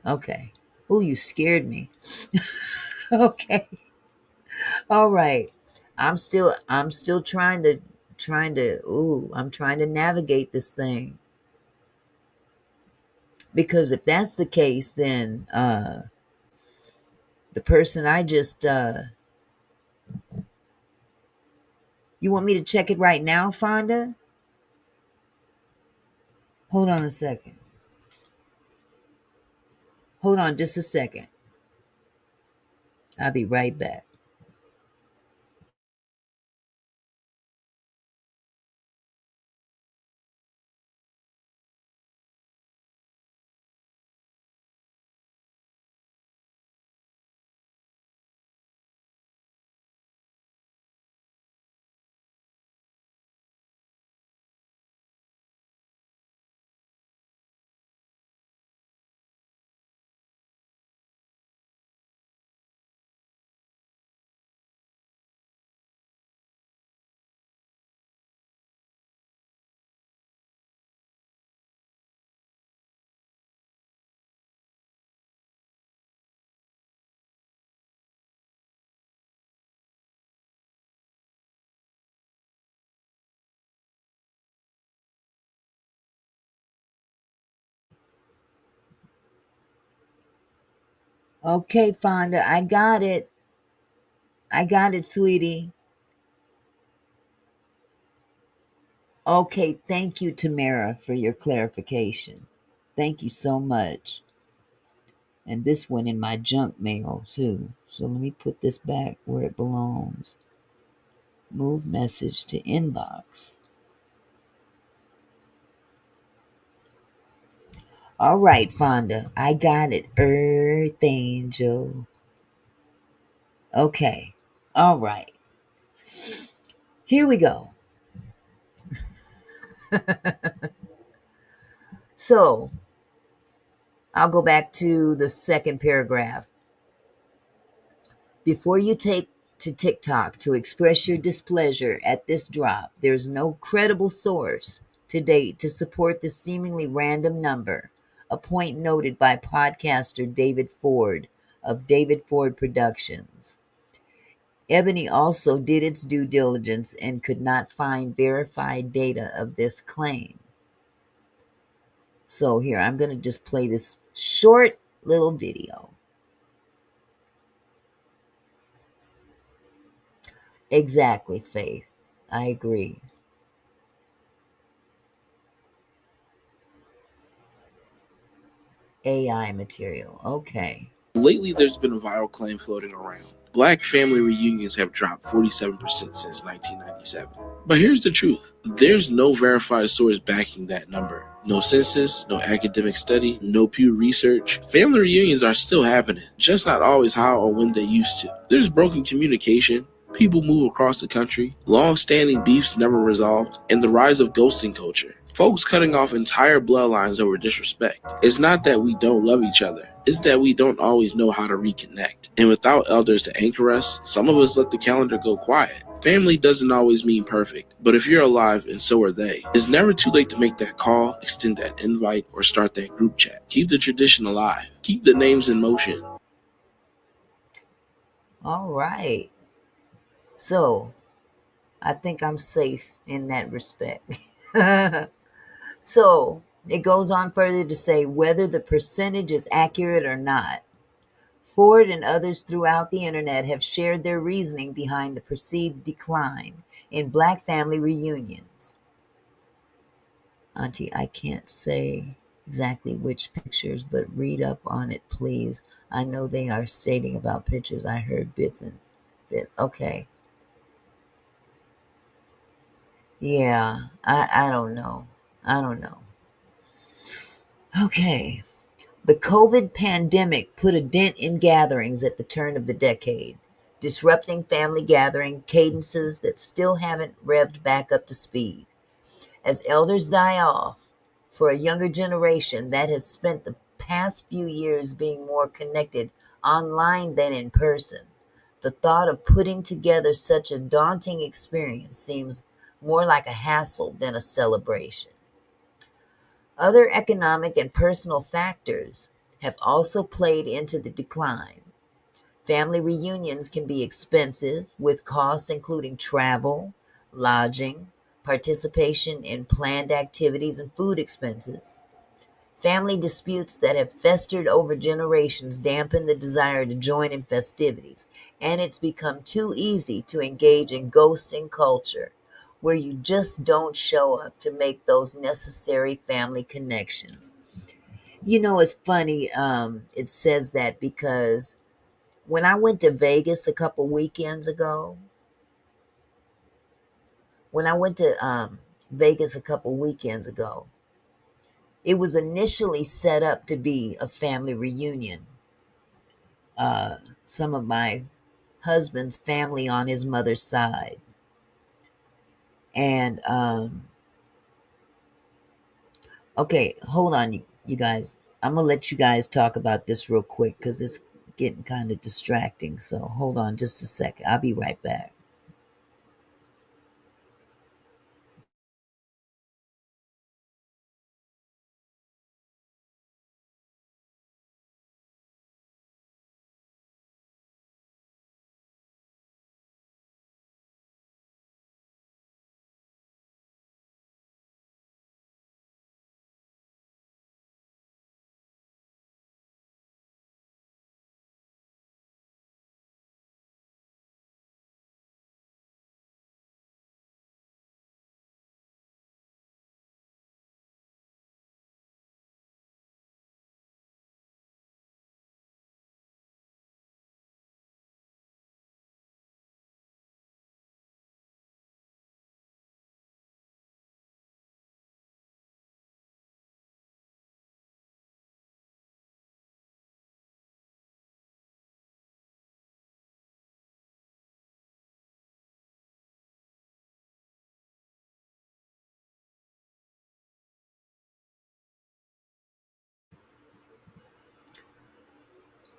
Okay. Oh, you scared me. Okay. All right. I'm still I'm trying to navigate this thing. Because if that's the case, then the person I just you want me to check it right now, Fonda? Hold on a second. Hold on just a second. I'll be right back. Okay, Fonda, I got it. I got it, sweetie. Okay, thank you, Tamara, for your clarification. Thank you so much. And this went in my junk mail too. So let me put this back where it belongs. Move message to inbox. All right, Fonda, I got it. Earth Angel. Okay. All right. Here we go. So I'll go back to the second paragraph. Before you take to TikTok to express your displeasure at this drop, there's no credible source to date to support the seemingly random number, a point noted by podcaster David Ford of David Ford Productions. Ebony also did its due diligence and could not find verified data of this claim. So here, I'm going to just play this short little video. Exactly, Faith. I agree. AI material. Okay. Lately, there's been a viral claim floating around. Black family reunions have dropped 47% since 1997. But here's the truth. There's no verified source backing that number. No census, no academic study, no Pew Research. Family reunions are still happening, just not always how or when they used to. There's broken communication, people move across the country, long-standing beefs never resolved, and the rise of ghosting culture. Folks cutting off entire bloodlines over disrespect. It's not that we don't love each other. It's that we don't always know how to reconnect. And without elders to anchor us, some of us let the calendar go quiet. Family doesn't always mean perfect, but if you're alive and so are they, it's never too late to make that call, extend that invite, or start that group chat. Keep the tradition alive. Keep the names in motion. All right. So I think I'm safe in that respect. So it goes on further to say whether the percentage is accurate or not. Ford and others throughout the internet have shared their reasoning behind the perceived decline in Black family reunions. Auntie, I can't say exactly which pictures, but read up on it, please. I know they are stating about pictures. I heard bits and bits. Okay. Yeah, I don't know. I don't know. Okay. The COVID pandemic put a dent in gatherings at the turn of the decade, disrupting family gathering cadences that still haven't revved back up to speed. As elders die off, for a younger generation that has spent the past few years being more connected online than in person, the thought of putting together such a daunting experience seems more like a hassle than a celebration. Other economic and personal factors have also played into the decline. Family reunions can be expensive, with costs including travel, lodging, participation in planned activities, and food expenses. Family disputes that have festered over generations dampen the desire to join in festivities, and it's become too easy to engage in ghosting culture, where you just don't show up to make those necessary family connections. You know, it's funny. It says that because when I went to Vegas a couple weekends ago, when I went to Vegas a couple weekends ago, it was initially set up to be a family reunion. Some of my husband's family on his mother's side. And okay, hold on, you guys. I'm gonna let you guys talk about this real quick because it's getting kind of distracting. So hold on just a second. I'll be right back.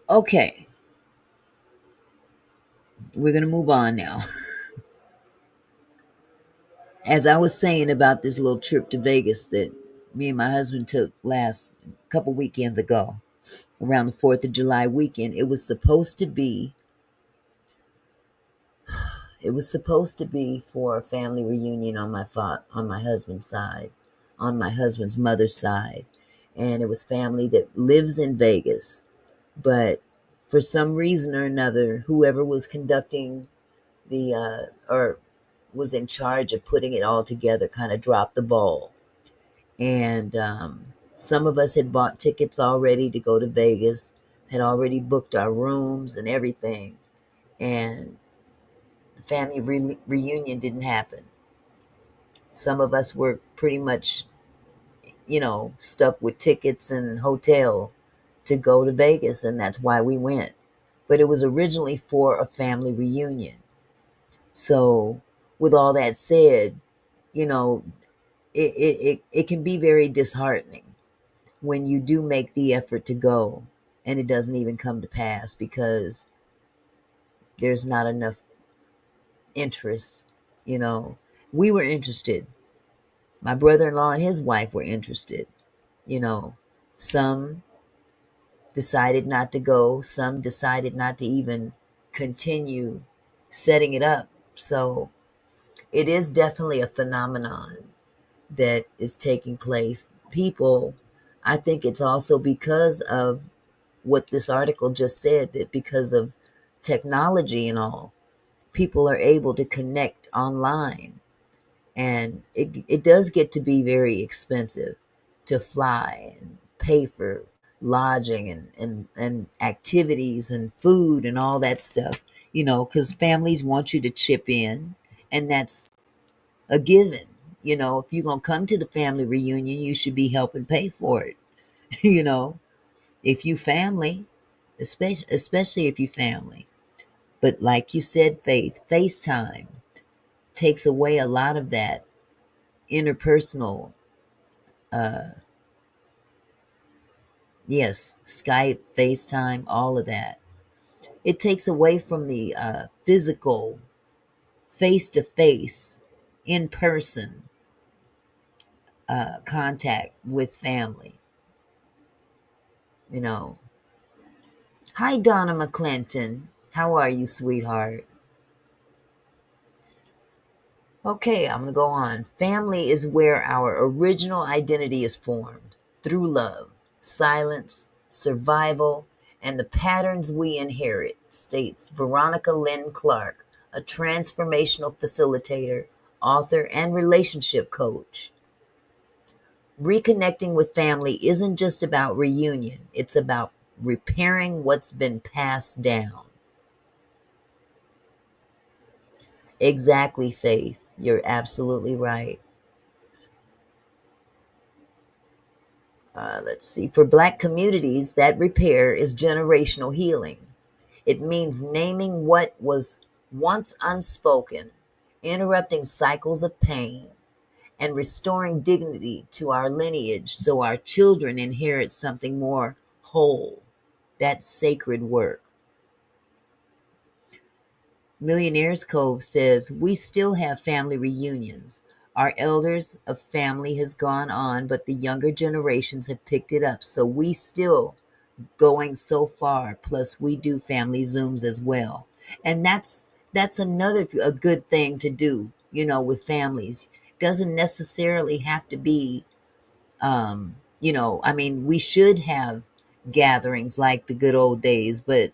Okay, we're going to move on now. As I was saying about this little trip to Vegas that me and my husband took last couple weekends ago, around the 4th of July weekend, it was supposed to be for a family reunion on on my husband's side, on my husband's mother's side, and it was family that lives in Vegas. But for some reason or another, whoever was conducting or was in charge of putting it all together kind of dropped the ball. And some of us had bought tickets already to go to Vegas, had already booked our rooms and everything. And the family reunion didn't happen. Some of us were pretty much, stuck with tickets and hotel to go to Vegas, and that's why we went. But it was originally for a family reunion. So, with all that said, you know, it can be very disheartening when you do make the effort to go and it doesn't even come to pass because there's not enough interest. You know, we were interested. My brother in law and his wife were interested. You know, some decided not to go, some decided not to even continue setting it up. So it is definitely a phenomenon that is taking place. People, I think it's also because of what this article just said, that because of technology and all, people are able to connect online. And it does get to be very expensive to fly and pay for lodging and activities and food and all that stuff, because families want you to chip in, and that's a given. If you're going to come to the family reunion, you should be helping pay for it, you know, if you family, especially if you family. But like you said, Faith, FaceTime takes away a lot of that interpersonal. uh yes, Skype, FaceTime, all of that. It takes away from the physical, face to face, in person contact with family. you know Hi, Donna McClinton. How are you, sweetheart? Okay, I'm going to go on. Family is where our original identity is formed through love, silence, survival, and the patterns we inherit, states Veronica Lynn Clark, a transformational facilitator, author, and relationship coach. Reconnecting with family isn't just about reunion, it's about repairing what's been passed down. Exactly, Faith. You're absolutely right. Let's see. For Black communities, that repair is generational healing. It means naming what was once unspoken, interrupting cycles of pain, and restoring dignity to our lineage so our children inherit something more whole. That's sacred work. Millionaire's Cove says, we still have family reunions. Our elders of family has gone on, but the younger generations have picked it up. So we still going so far. Plus we do family Zooms as well. And that's another a good thing to do, with families. Doesn't necessarily have to be I mean, we should have gatherings like the good old days, but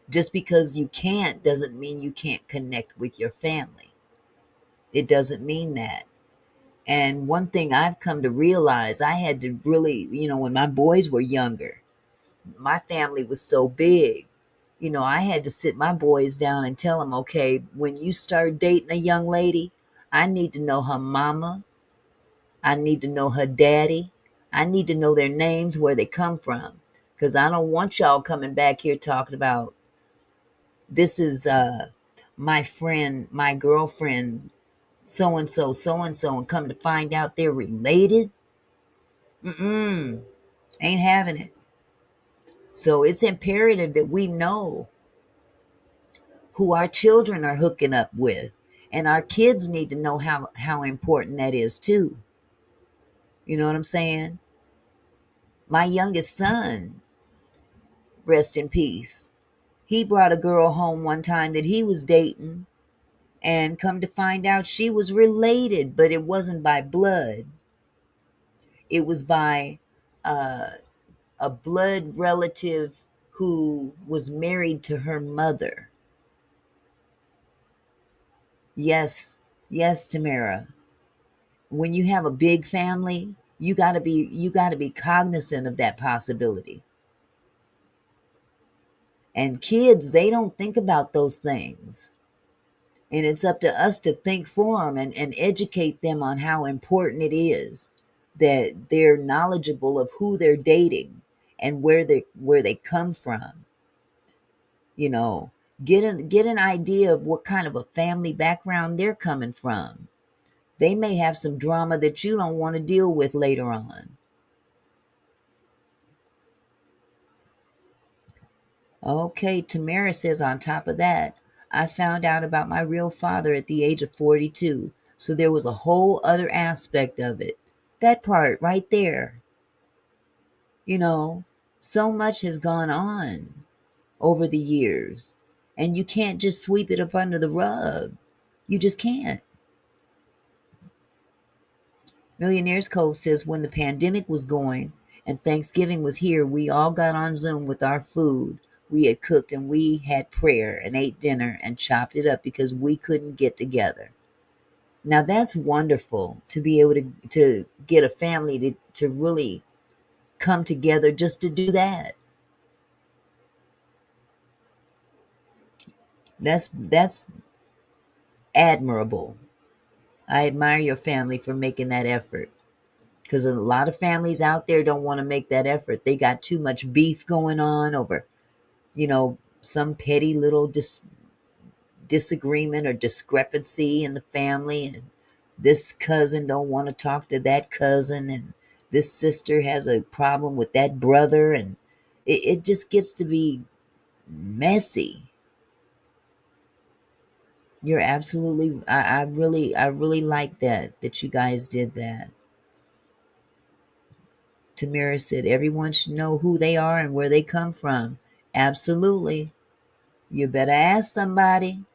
just because you can't doesn't mean you can't connect with your family. It doesn't mean that. And one thing I've come to realize, I had to really, when my boys were younger, my family was so big. I had to sit my boys down and tell them, okay, when you start dating a young lady, I need to know her mama. I need to know her daddy. I need to know their names, where they come from. Because I don't want y'all coming back here talking about this is my friend, my girlfriend, so and so, and come to find out they're related. Mm-mm, ain't having it. So it's imperative that we know who our children are hooking up with. And our kids need to know how important that is too. You know what I'm saying? My youngest son, rest in peace, he brought a girl home one time that he was dating, and come to find out she was related, but it wasn't by blood. It was by uh, a blood relative who was married to her mother. Yes, yes, Tamara. When you have a big family, you got to be cognizant of that possibility. And kids, they don't think about those things. And it's up to us to think for them and educate them on how important it is that they're knowledgeable of who they're dating and where they come from. You know, get an idea of what kind of a family background they're coming from. They may have some drama that you don't want to deal with later on. Okay, Tamara says, on top of that, I found out about my real father at the age of 42. So there was a whole other aspect of it. That part right there. You know, so much has gone on over the years, and you can't just sweep it up under the rug. You just can't. Millionaire's Cove says, when the pandemic was going and Thanksgiving was here, we all got on Zoom with our food we had cooked, and we had prayer and ate dinner and chopped it up because we couldn't get together. Now that's wonderful to be able to get a family to really come together just to do that. That's admirable. I admire your family for making that effort, because a lot of families out there don't want to make that effort. They got too much beef going on over, some petty little disagreement or discrepancy in the family, and this cousin don't want to talk to that cousin, and this sister has a problem with that brother, and it just gets to be messy. You're absolutely, I really like that you guys did that. Tamara said everyone should know who they are and where they come from. Absolutely. You better ask somebody.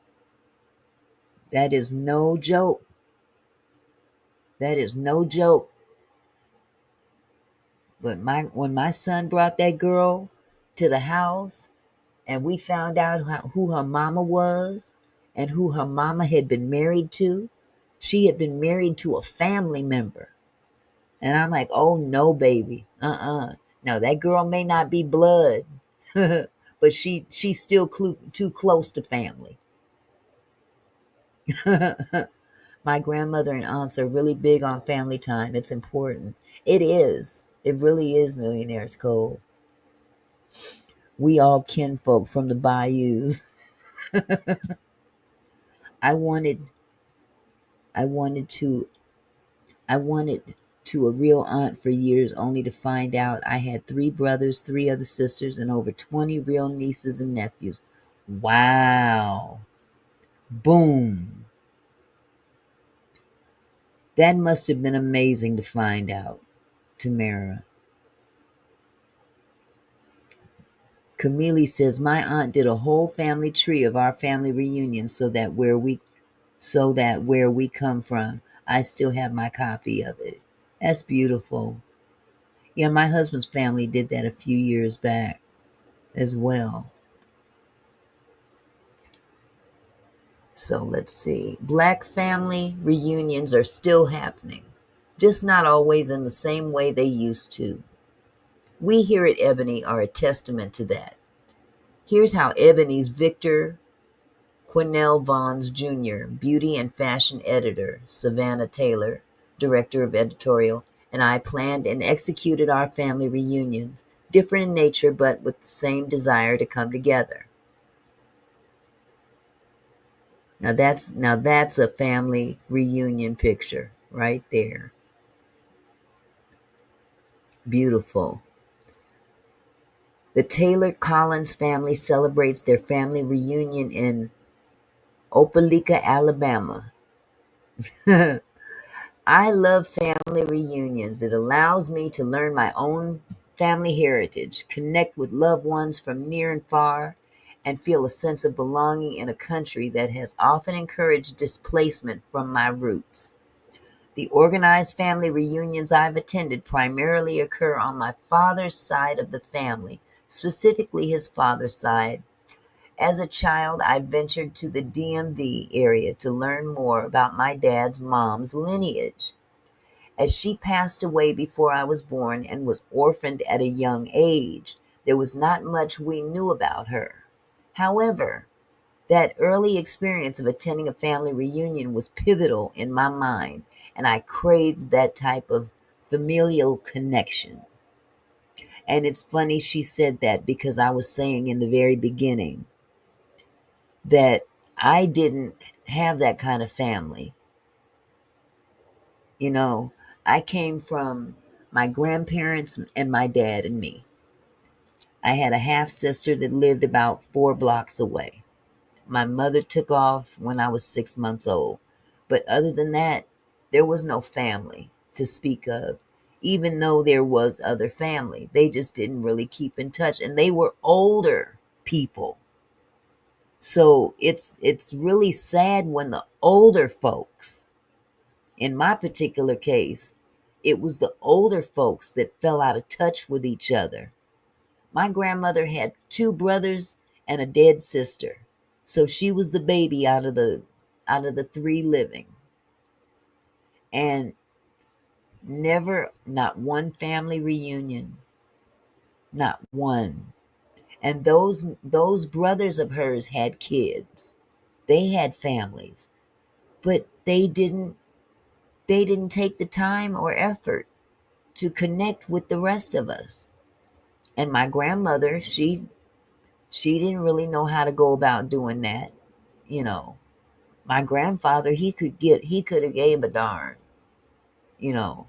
That is no joke. That is no joke. But when my son brought that girl to the house, and we found out who her mama was and who her mama had been married to, she had been married to a family member. And I'm like, oh no, baby. No, that girl may not be blood, but she's still too close to family. My grandmother and aunts are really big on family time. It's important. It is. It really is, Millionaire's Cove. We all kinfolk from the bayous. I wanted I wanted to I wanted to a real aunt for years, only to find out I had 3 brothers, 3 other sisters, and over 20 real nieces and nephews. Wow. Boom. That must have been amazing to find out, Tamara. Camille says, my aunt did a whole family tree of our family reunion so that where we come from, I still have my copy of it. That's beautiful. Yeah, my husband's family did that a few years back as well. So let's see. Black family reunions are still happening, just not always in the same way they used to. We here at Ebony are a testament to that. Here's how Ebony's Victor Quinnell Bonds Jr., beauty and fashion editor, Savannah Taylor, director of editorial, and I planned and executed our family reunions, different in nature but with the same desire to come together. Now that's a family reunion picture right there. Beautiful. The Taylor Collins family celebrates their family reunion in Opelika, Alabama. I love family reunions. It allows me to learn my own family heritage, connect with loved ones from near and far, and feel a sense of belonging in a country that has often encouraged displacement from my roots. The organized family reunions I've attended primarily occur on my father's side of the family, specifically his father's side. As a child, I ventured to the DMV area to learn more about my dad's mom's lineage. As she passed away before I was born and was orphaned at a young age, there was not much we knew about her. However, that early experience of attending a family reunion was pivotal in my mind, and I craved that type of familial connection. And it's funny she said that because I was saying in the very beginning that I didn't have that kind of family. You know, I came from my grandparents and my dad and me. I had a half sister that lived about 4 blocks away. My mother took off when I was 6 months old. But other than that, there was no family to speak of. Even though there was other family, they just didn't really keep in touch, and they were older people. So it's really sad when the older folks, in my particular case, it was the older folks that fell out of touch with each other. My grandmother had 2 brothers and a dead sister. So she was the baby out of the 3 living. And never, not one family reunion, not one. And those brothers of hers had kids. They had families, but they didn't take the time or effort to connect with the rest of us. And my grandmother, she didn't really know how to go about doing that, you know. My grandfather, he could have gave a darn, you know.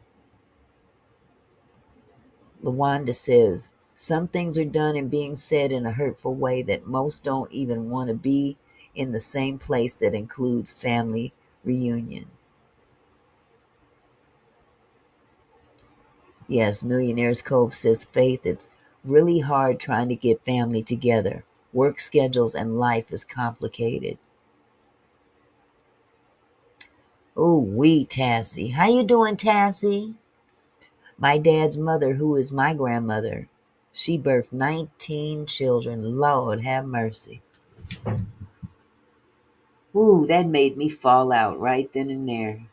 Lawanda says, some things are done and being said in a hurtful way that most don't even want to be in the same place that includes family reunion. Yes, Millionaire's Cove says, Faith, it's really hard trying to get family together. Work schedules and life is complicated. Oh, Tassie. How you doing, Tassie? My dad's mother, who is my grandmother, she birthed 19 children. Lord have mercy. Ooh, that made me fall out right then and there.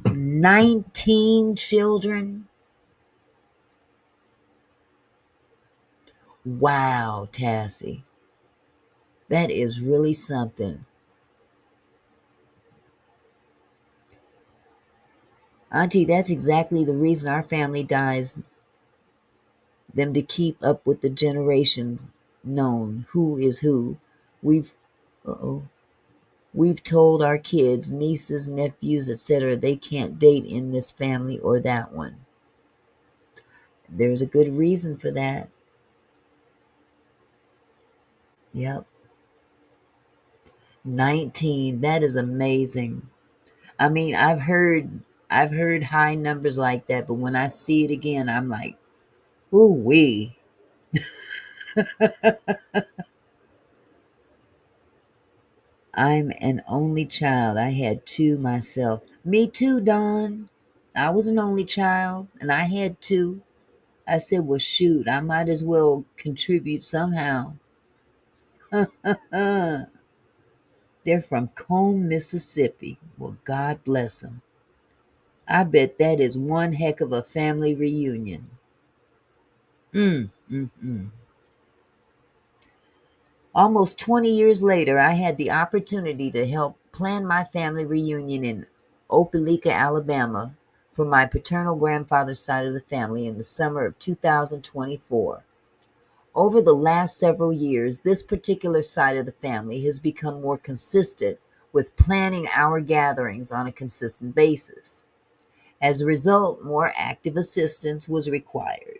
19 children? Wow, Tassie. That is really something. Auntie, that's exactly the reason our family dies them to keep up with the generations known who is who. We've uh-oh. We've told our kids, nieces, nephews, etc., they can't date in this family or that one. There's a good reason for that. Yep. 19. That is amazing. I mean, I've heard high numbers like that, but when I see it again, I'm like, ooh wee. I'm an only child. I had 2 myself. Me too, Dawn. I was an only child and I had 2. I said, well, shoot, I might as well contribute somehow. They're from Combe, Mississippi. Well, God bless them. I bet that is one heck of a family reunion. Mm, mm, mm. Almost 20 years later, I had the opportunity to help plan my family reunion in Opelika, Alabama, for my paternal grandfather's side of the family in the summer of 2024. Over the last several years, this particular side of the family has become more consistent with planning our gatherings on a consistent basis. As a result, more active assistance was required.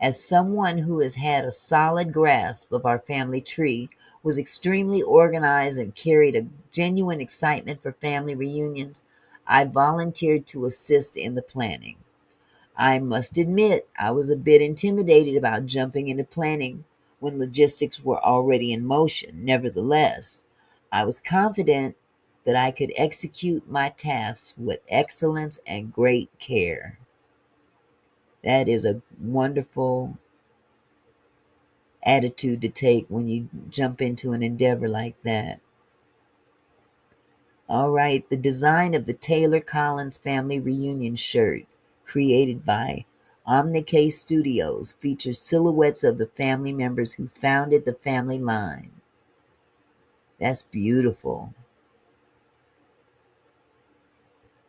As someone who has had a solid grasp of our family tree, was extremely organized, and carried a genuine excitement for family reunions, I volunteered to assist in the planning. I must admit, I was a bit intimidated about jumping into planning when logistics were already in motion. Nevertheless, I was confident that I could execute my tasks with excellence and great care. That is a wonderful attitude to take when you jump into an endeavor like that. All right, the design of the Taylor Collins family reunion shirt, created by Omnicase Studios, features silhouettes of the family members who founded the family line. That's beautiful.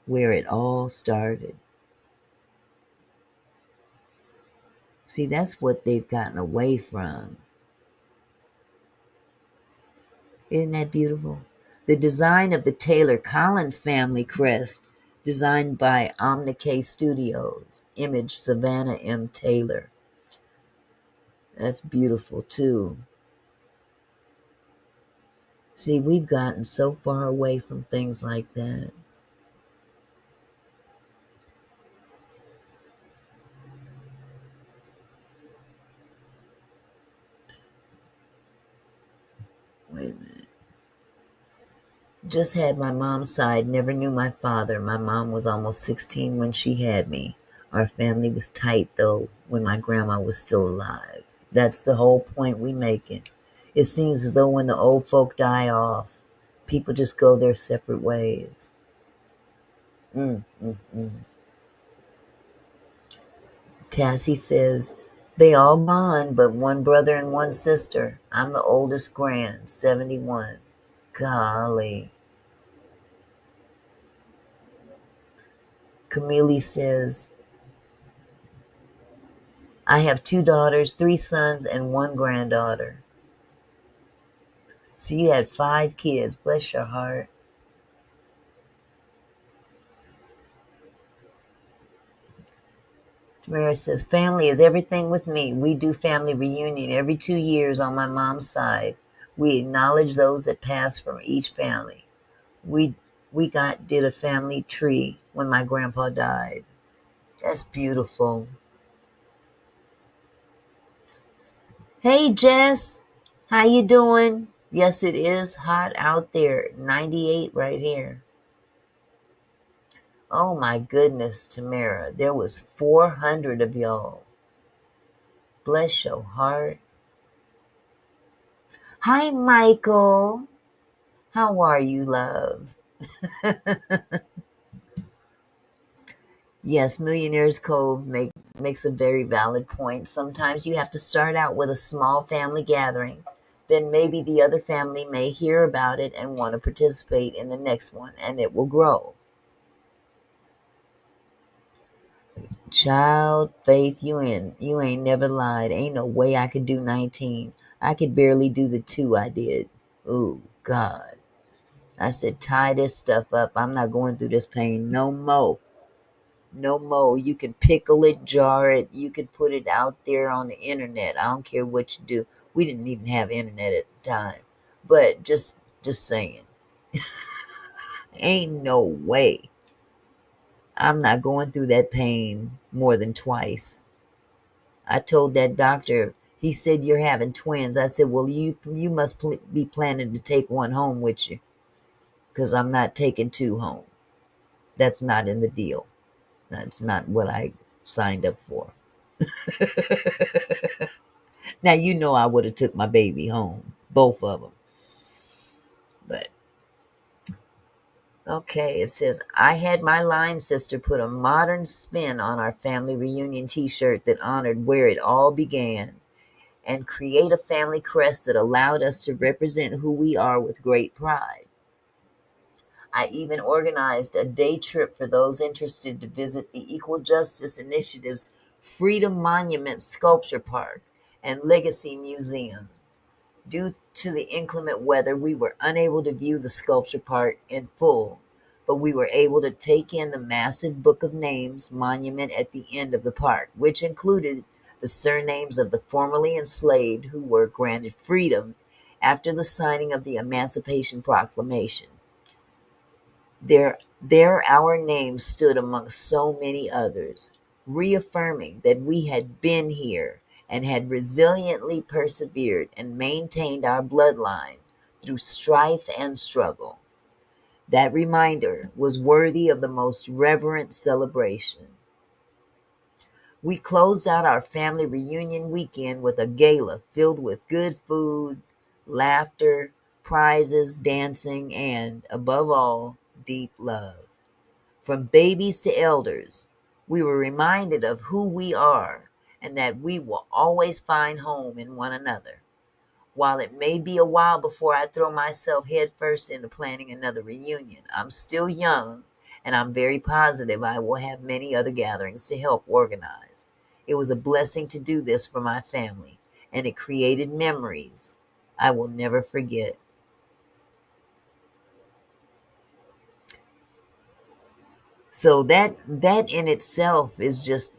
Where it all started. See, that's what they've gotten away from. Isn't that beautiful? The design of the Taylor Collins family crest, designed by Omnicase Studios, image Savannah M. Taylor. That's beautiful too. See, we've gotten so far away from things like that. Wait a minute. Just had my mom's side, never knew my father. My mom was almost 16 when she had me. Our family was tight, though, when my grandma was still alive. That's the whole point we making. It seems as though when the old folk die off, people just go their separate ways. Mm, mm, mm. Tassie says, they all gone, but one brother and one sister. I'm the oldest grand, 71. Golly. Camille says, I have 2 daughters, 3 sons, and 1 granddaughter. So you had 5 kids. Bless your heart. Tamara says, family is everything with me. We do family reunion every 2 years on my mom's side. We acknowledge those that pass from each family. We did a family tree when my grandpa died. That's beautiful. Hey Jess, how you doing? Yes, it is hot out there. 98 right here. Oh my goodness, Tamara. There was 400 of y'all. Bless your heart. Hi, Michael. How are you, love? Yes, Millionaire's Cove makes a very valid point. Sometimes you have to start out with a small family gathering. Then maybe the other family may hear about it and want to participate in the next one, and it will grow. Child, Faith, you ain't never lied. Ain't no way I could do 19. I could barely do the 2 I did. Oh, God. I said, tie this stuff up. I'm not going through this pain no more. No more. You can pickle it, jar it. You can put it out there on the internet. I don't care what you do. We didn't even have internet at the time. But just saying. Ain't no way. I'm not going through that pain more than twice. I told that doctor, he said, you're having twins. I said, well, you must be planning to take one home with you, because I'm not taking 2 home. That's not in the deal. That's not what I signed up for. Now, I would have took my baby home, both of them. But, okay, it says, I had my line sister put a modern spin on our family reunion t-shirt that honored where it all began, and create a family crest that allowed us to represent who we are with great pride. I even organized a day trip for those interested to visit the Equal Justice Initiative's Freedom Monument Sculpture Park and Legacy Museum. Due to the inclement weather, we were unable to view the sculpture park in full, but we were able to take in the massive Book of Names monument at the end of the park, which included the surnames of the formerly enslaved who were granted freedom after the signing of the Emancipation Proclamation. There our names stood among so many others, reaffirming that we had been here and had resiliently persevered and maintained our bloodline through strife and struggle. That reminder was worthy of the most reverent celebration. We closed out our family reunion weekend with a gala filled with good food, laughter, prizes, dancing, and, above all, deep love. From babies to elders, we were reminded of who we are and that we will always find home in one another. While it may be a while before I throw myself headfirst into planning another reunion, I'm still young and I'm very positive I will have many other gatherings to help organize. It was a blessing to do this for my family, and it created memories I will never forget. So that in itself is just,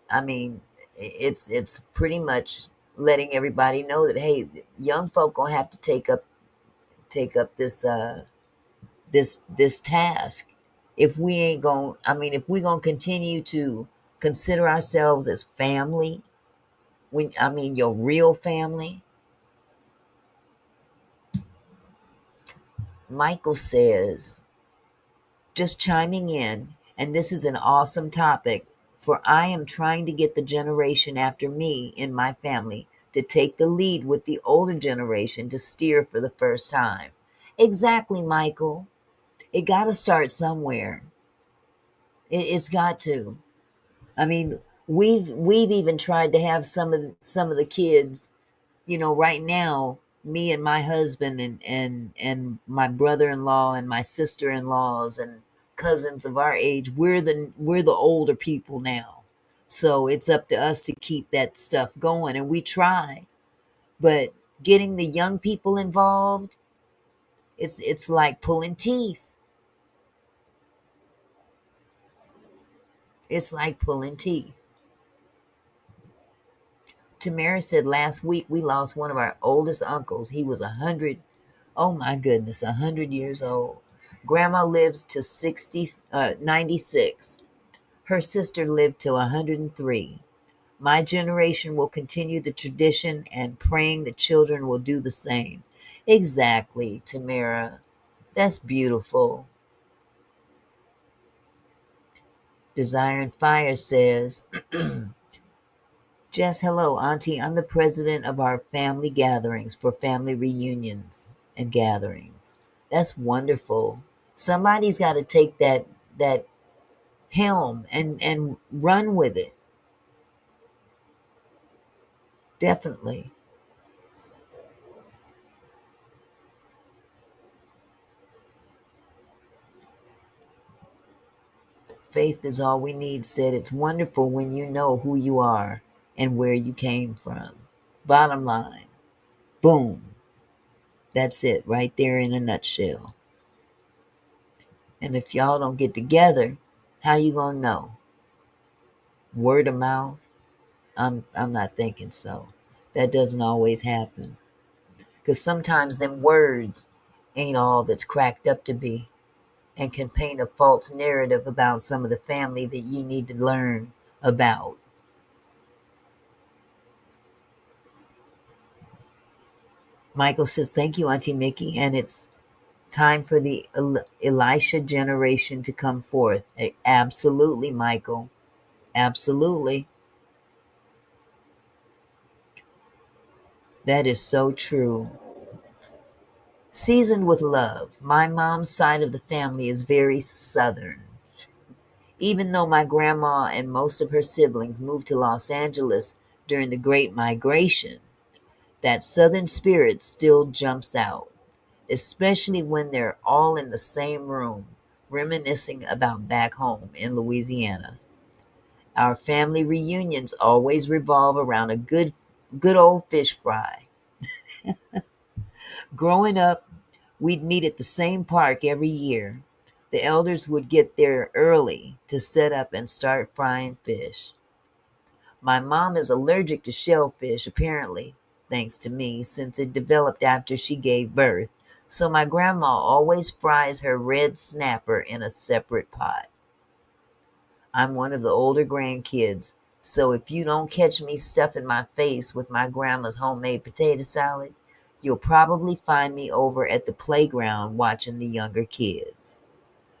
I mean, it's pretty much letting everybody know that, hey, young folk gonna have to take up this task. If we ain't going, I mean, if we gonna continue to consider ourselves as family, when I mean your real family. Michael says, just chiming in, and this is an awesome topic, for I am trying to get the generation after me in my family to take the lead with the older generation to steer for the first time. Exactly, Michael. It got to start somewhere. It's got to. I mean, we've even tried to have some of the kids, right now, me and my husband and my brother-in-law and my sister-in-laws and cousins of our age, we're the older people now. So it's up to us to keep that stuff going, and we try. But getting the young people involved, it's like pulling teeth. It's like pulling teeth. Tamara said last week we lost one of our oldest uncles. He was 100. Oh my goodness, 100 years old. Grandma lives to 96. Her sister lived to 103. My generation will continue the tradition and praying the children will do the same. Exactly, Tamara. That's beautiful. Desire and Fire says, Jess, hello, Auntie. I'm the president of our family gatherings for family reunions and gatherings. That's wonderful. Somebody's got to take that helm and run with it. Definitely. Faith is all we need said it's wonderful when you know who you are and where you came from. Bottom line. Boom. That's it right there in a nutshell. And if y'all don't get together, how you gonna know? Word of mouth? I'm not thinking so. That doesn't always happen. Because sometimes them words ain't all that's cracked up to be and can paint a false narrative about some of the family that you need to learn about. Michael says, thank you, Auntie Mickey. And it's time for the Elisha generation to come forth. Absolutely, Michael. Absolutely. That is so true. Seasoned with love. My mom's side of the family is very southern. Even though my grandma and most of her siblings moved to Los Angeles during the Great Migration, that southern spirit still jumps out, especially when they're all in the same room, reminiscing about back home in Louisiana. Our family reunions always revolve around a good old fish fry. Growing up, we'd meet at the same park every year. The elders would get there early to set up and start frying fish. My mom is allergic to shellfish, apparently, thanks to me, since it developed after she gave birth. So my grandma always fries her red snapper in a separate pot. I'm one of the older grandkids, so if you don't catch me stuffing my face with my grandma's homemade potato salad, you'll probably find me over at the playground watching the younger kids.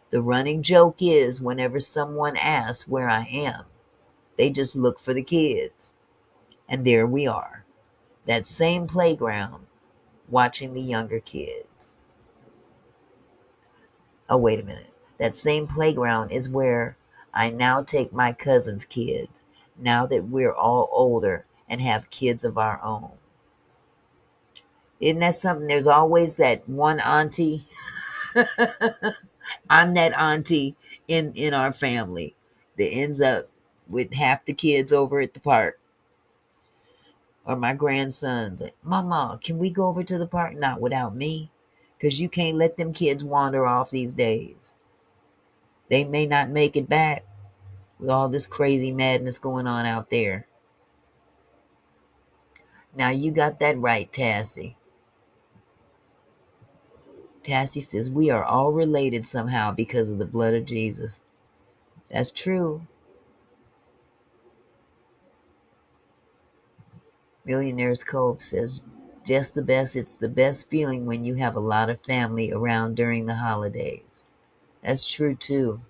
The running joke is whenever someone asks where I am, they just look for the kids. And there we are, that same playground, watching the younger kids. Oh, wait a minute. That same playground is where I now take my cousin's kids, now that we're all older and have kids of our own. Isn't that something? There's always that one auntie. I'm that auntie in our family that ends up with half the kids over at the park. Or my grandsons, like, Mama, can we go over to the park? Not without me, because you can't let them kids wander off these days. They may not make it back with all this crazy madness going on out there. Now you got that right, Tassie. Tassie says we are all related somehow because of the blood of Jesus. That's true. Millionaire's Cove says, just the best. It's the best feeling when you have a lot of family around during the holidays. That's true too.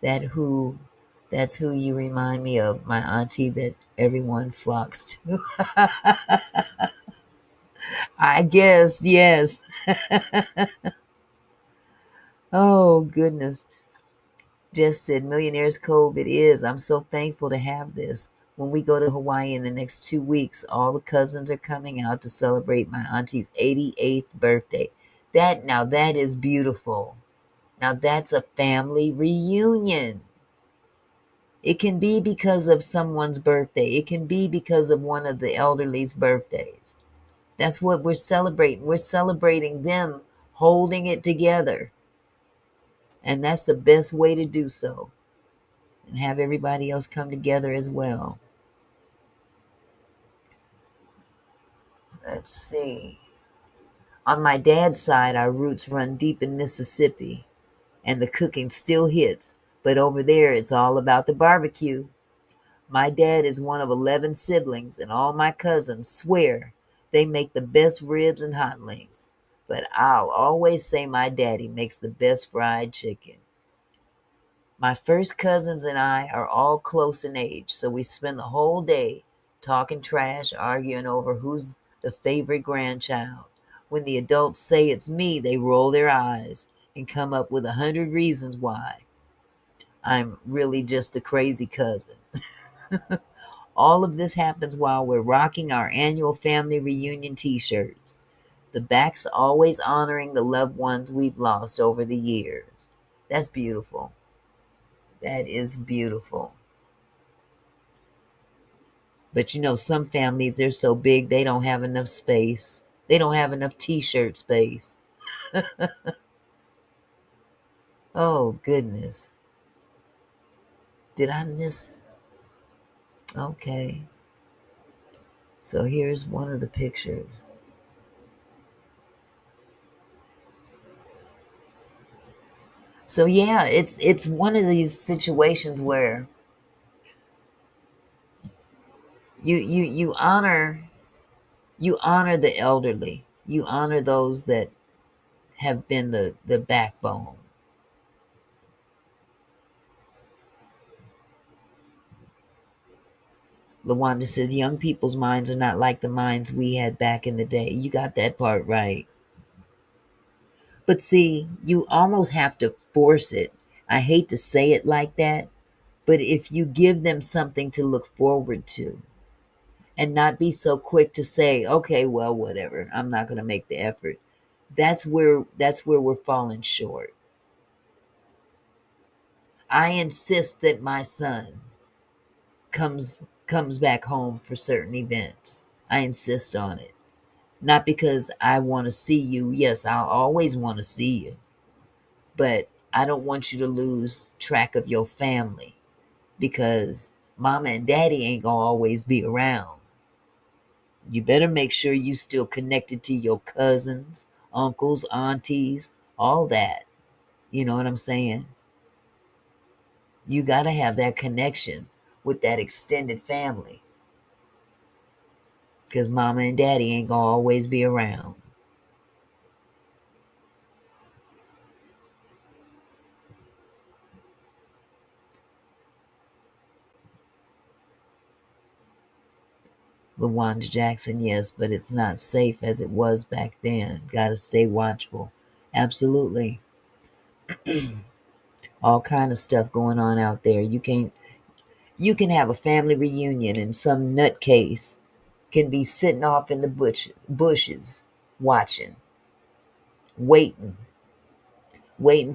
That who that's who you remind me of, my auntie that everyone flocks to. I guess, yes. Oh goodness. Just said Millionaire's Cove it is. I'm so thankful to have this. When we go to Hawaii in the next 2 weeks, all the cousins are coming out to celebrate my auntie's 88th birthday. That is beautiful. Now that's a family reunion. It can be because of someone's birthday. It can be because of one of the elderly's birthdays. That's what we're celebrating. We're celebrating them holding it together. And that's the best way to do so. And have everybody else come together as well. Let's see. On my dad's side, our roots run deep in Mississippi, and the cooking still hits. But over there, it's all about the barbecue. My dad is one of 11 siblings, and all my cousins swear they make the best ribs and hot links. But I'll always say my daddy makes the best fried chicken. My first cousins and I are all close in age, so we spend the whole day talking trash, arguing over who's the favorite grandchild. When the adults say it's me, they roll their eyes and come up with 100 reasons why. I'm really just the crazy cousin. All of this happens while we're rocking our annual family reunion t-shirts. The back's always honoring the loved ones we've lost over the years. That's beautiful. That is beautiful. But some families, they're so big, they don't have enough space. They don't have enough t-shirt space. Oh, goodness. Did I miss? Okay. So here's one of the pictures. So yeah, it's one of these situations where you honor the elderly. You honor those that have been the backbone. Lawanda says young people's minds are not like the minds we had back in the day. You got that part right. But see, you almost have to force it. I hate to say it like that, but if you give them something to look forward to and not be so quick to say, okay, well, whatever, I'm not going to make the effort. That's where we're falling short. I insist that my son comes back home for certain events. I insist on it. Not because I want to see you. Yes, I'll always want to see you. But I don't want you to lose track of your family because Mama and daddy ain't gonna always be around. You better make sure you still connected to your cousins, uncles, aunties, all that. You know what I'm saying? You got to have that connection with that extended family because mama and daddy ain't gonna always be around. LaWanda Jackson, yes, but it's not safe as it was back then. Got to stay watchful. Absolutely. All kind of stuff going on out there. You can have a family reunion and some nutcase can be sitting off in the bushes watching, waiting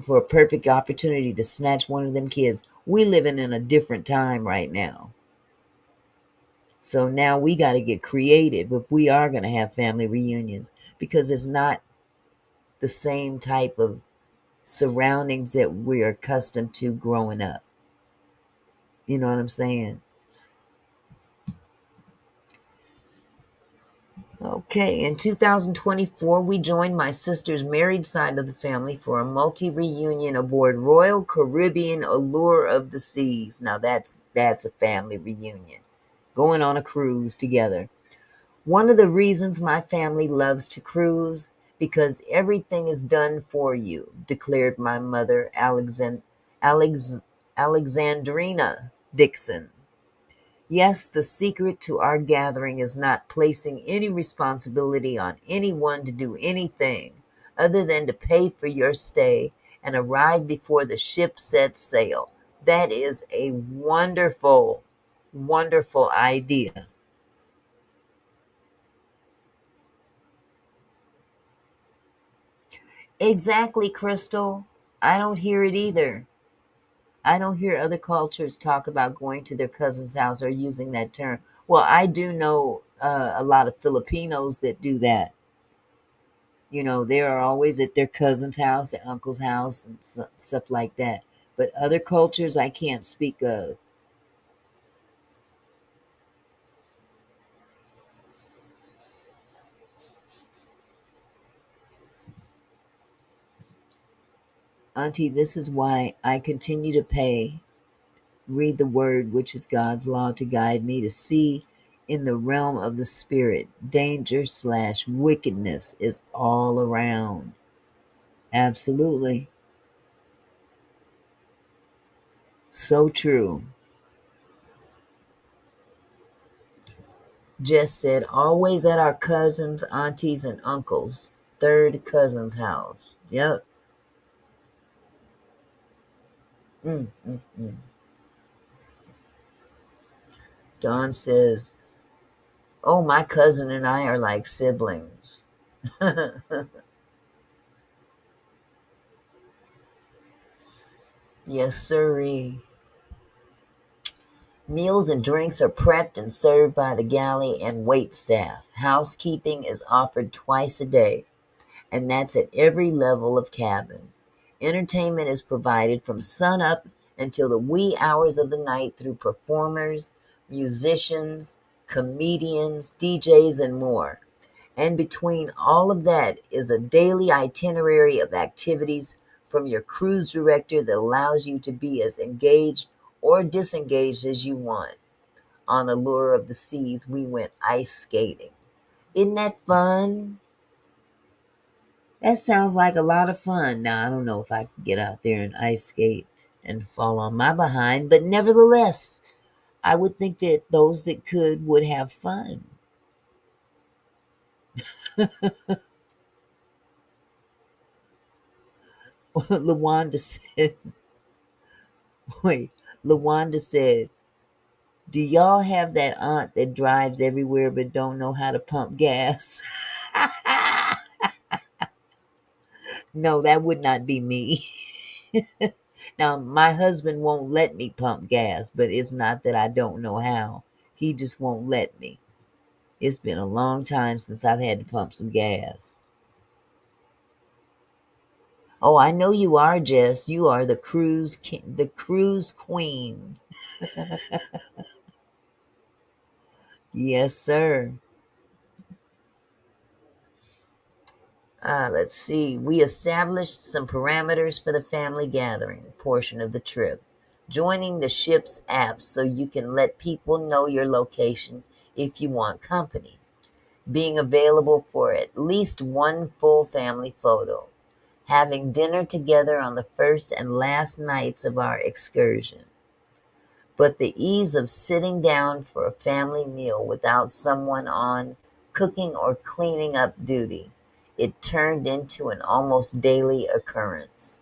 for a perfect opportunity to snatch one of them kids. We living in a different time right now. So now we got to get creative if we are going to have family reunions because it's not the same type of surroundings that we're accustomed to growing up. You know what I'm saying? Okay, in 2024, we joined my sister's married side of the family for a multi reunion aboard Royal Caribbean Allure of the Seas. Now that's a family reunion. Going on a cruise together. One of the reasons my family loves to cruise because everything is done for you, declared my mother, Alex, Alexandrina Dixon. Yes, the secret to our gathering is not placing any responsibility on anyone to do anything other than to pay for your stay and arrive before the ship sets sail. That is a wonderful, wonderful idea. Exactly, Crystal. I don't hear it either. I don't hear other cultures talk about going to their cousin's house or using that term. Well, I do know a lot of Filipinos that do that. You know, they are always at their cousin's house, their uncle's house, and stuff like that. But other cultures, I can't speak of. Auntie, this is why I continue to pay, read the word, which is God's law, to guide me to see in the realm of the spirit. Danger/wickedness is all around. Absolutely. So true. Jess said, always at our cousins, aunties, and uncles. Third cousin's house. Yep. Mm, mm, mm. Dawn says, oh, my cousin and I are like siblings. Yes, sirree. Meals and drinks are prepped and served by the galley and wait staff. Housekeeping is offered twice a day, and that's at every level of cabin. Entertainment is provided from sunup until the wee hours of the night through performers, musicians, comedians, DJs, and more. And between all of that is a daily itinerary of activities from your cruise director that allows you to be as engaged or disengaged as you want. On Allure of the Seas, we went ice skating. Isn't that fun? That sounds like a lot of fun. Now, I don't know if I could get out there and ice skate and fall on my behind, but nevertheless, I would think that those that could would have fun. Lawanda said, wait, Lawanda said, do y'all have that aunt that drives everywhere but don't know how to pump gas? No, that would not be me. Now, my husband won't let me pump gas, but it's not that I don't know how. He just won't let me. It's been a long time since I've had to pump some gas. Oh, I know you are, Jess. You are the cruise queen. Yes, sir. Let's see. We established some parameters for the family gathering portion of the trip. Joining the ship's apps so you can let people know your location if you want company. Being available for at least one full family photo. Having dinner together on the first and last nights of our excursion. But the ease of sitting down for a family meal without someone on cooking or cleaning up duty, it turned into an almost daily occurrence.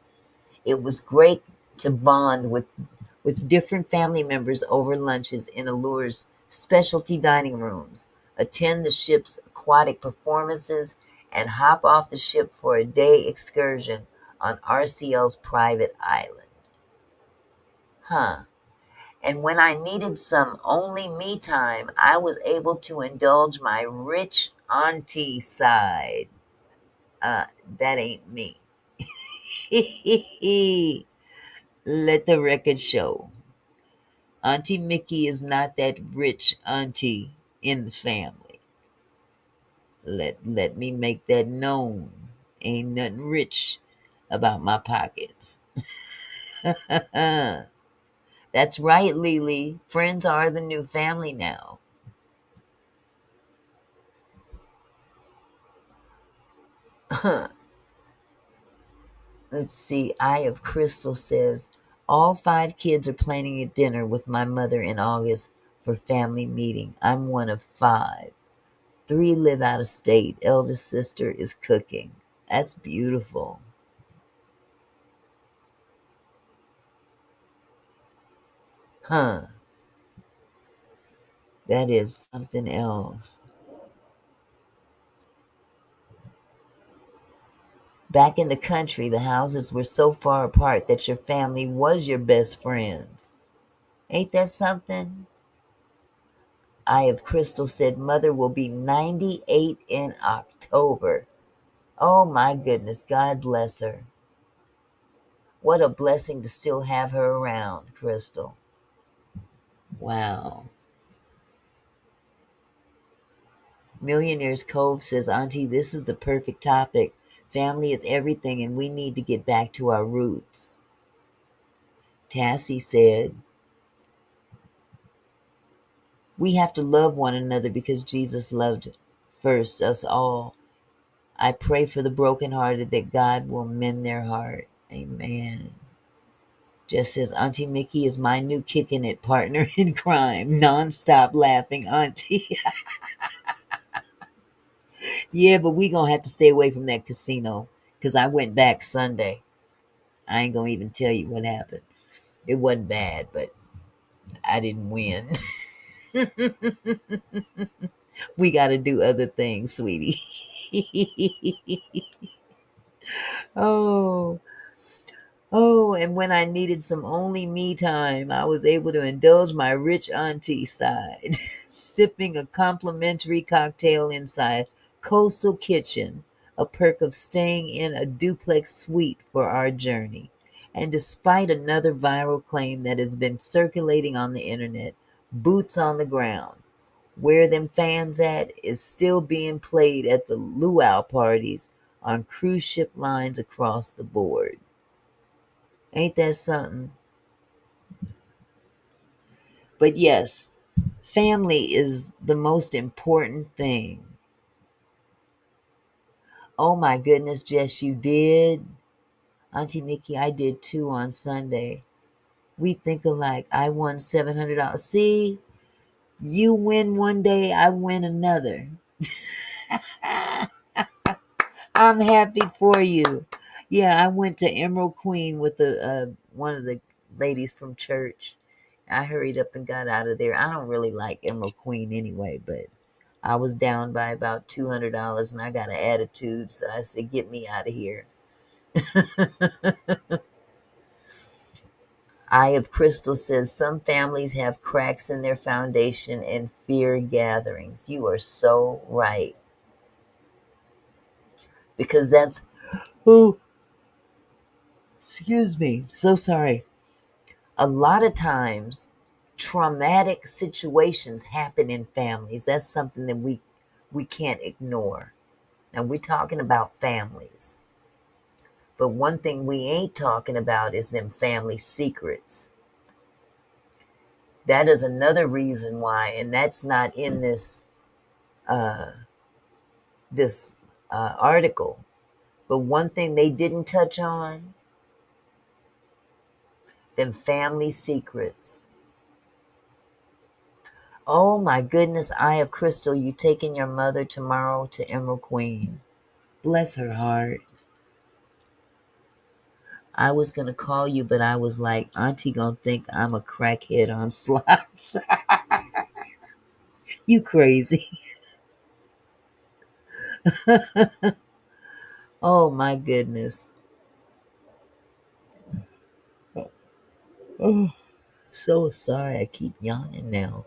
It was great to bond with different family members over lunches in Allure's specialty dining rooms, attend the ship's aquatic performances, and hop off the ship for a day excursion on RCL's private island. Huh. And when I needed some only me time, I was able to indulge my rich auntie side. That ain't me. Let the record show. Auntie Mickey is not that rich auntie in the family. Let me make that known. Ain't nothing rich about my pockets. That's right, Lily. Friends are the new family now. Let's see. Eye of Crystal says all five kids are planning a dinner with my mother in August for family meeting. I'm one of five. Three live out of state. Eldest sister is cooking. That's beautiful. Huh. That is something else. Back in the country, the houses were so far apart that your family was your best friends. Ain't that something? Eye of Crystal said mother will be 98 in October. Oh my goodness, God bless her. What a blessing to still have her around, Crystal. Wow. Millionaire's Cove says, Auntie, this is the perfect topic. Family is everything, and we need to get back to our roots. Tassie said, we have to love one another because Jesus loved first us all. I pray for the brokenhearted that God will mend their heart. Amen. Just says, Auntie Mickey is my new kicking it partner in crime. Non-stop laughing, Auntie. Yeah, but we going to have to stay away from that casino because I went back Sunday. I ain't going to even tell you what happened. It wasn't bad, but I didn't win. We got to do other things, sweetie. Oh, oh, and when I needed some only me time, I was able to indulge my rich auntie side, sipping a complimentary cocktail inside Coastal Kitchen, a perk of staying in a duplex suite for our journey. And despite another viral claim that has been circulating on the internet, boots on the ground. Where them fans at is still being played at the luau parties on cruise ship lines across the board. Ain't that something? But yes, family is the most important thing. Oh my goodness, Jess, you did. Auntie Nikki, I did too on Sunday. We think alike. I won $700. See, you win one day, I win another. I'm happy for you. Yeah, I went to Emerald Queen with one of the ladies from church. I hurried up and got out of there. I don't really like Emerald Queen anyway, but I was down by about $200 and I got an attitude, so I said, "Get me out of here." Eye of Crystal says some families have cracks in their foundation and fear gatherings. You are so right because that's who. Excuse me. So sorry. A lot of times traumatic situations happen in families. That's something that we can't ignore. Now we're talking about families. But one thing we ain't talking about is them family secrets. That is another reason why, and that's not in uh, this article. But one thing they didn't touch on, them family secrets. Oh my goodness, Eye of Crystal, you taking your mother tomorrow to Emerald Queen. Bless her heart. I was gonna call you, but I was like, Auntie gonna think I'm a crackhead on slots. You crazy. Oh my goodness. Oh, so sorry. I keep yawning now.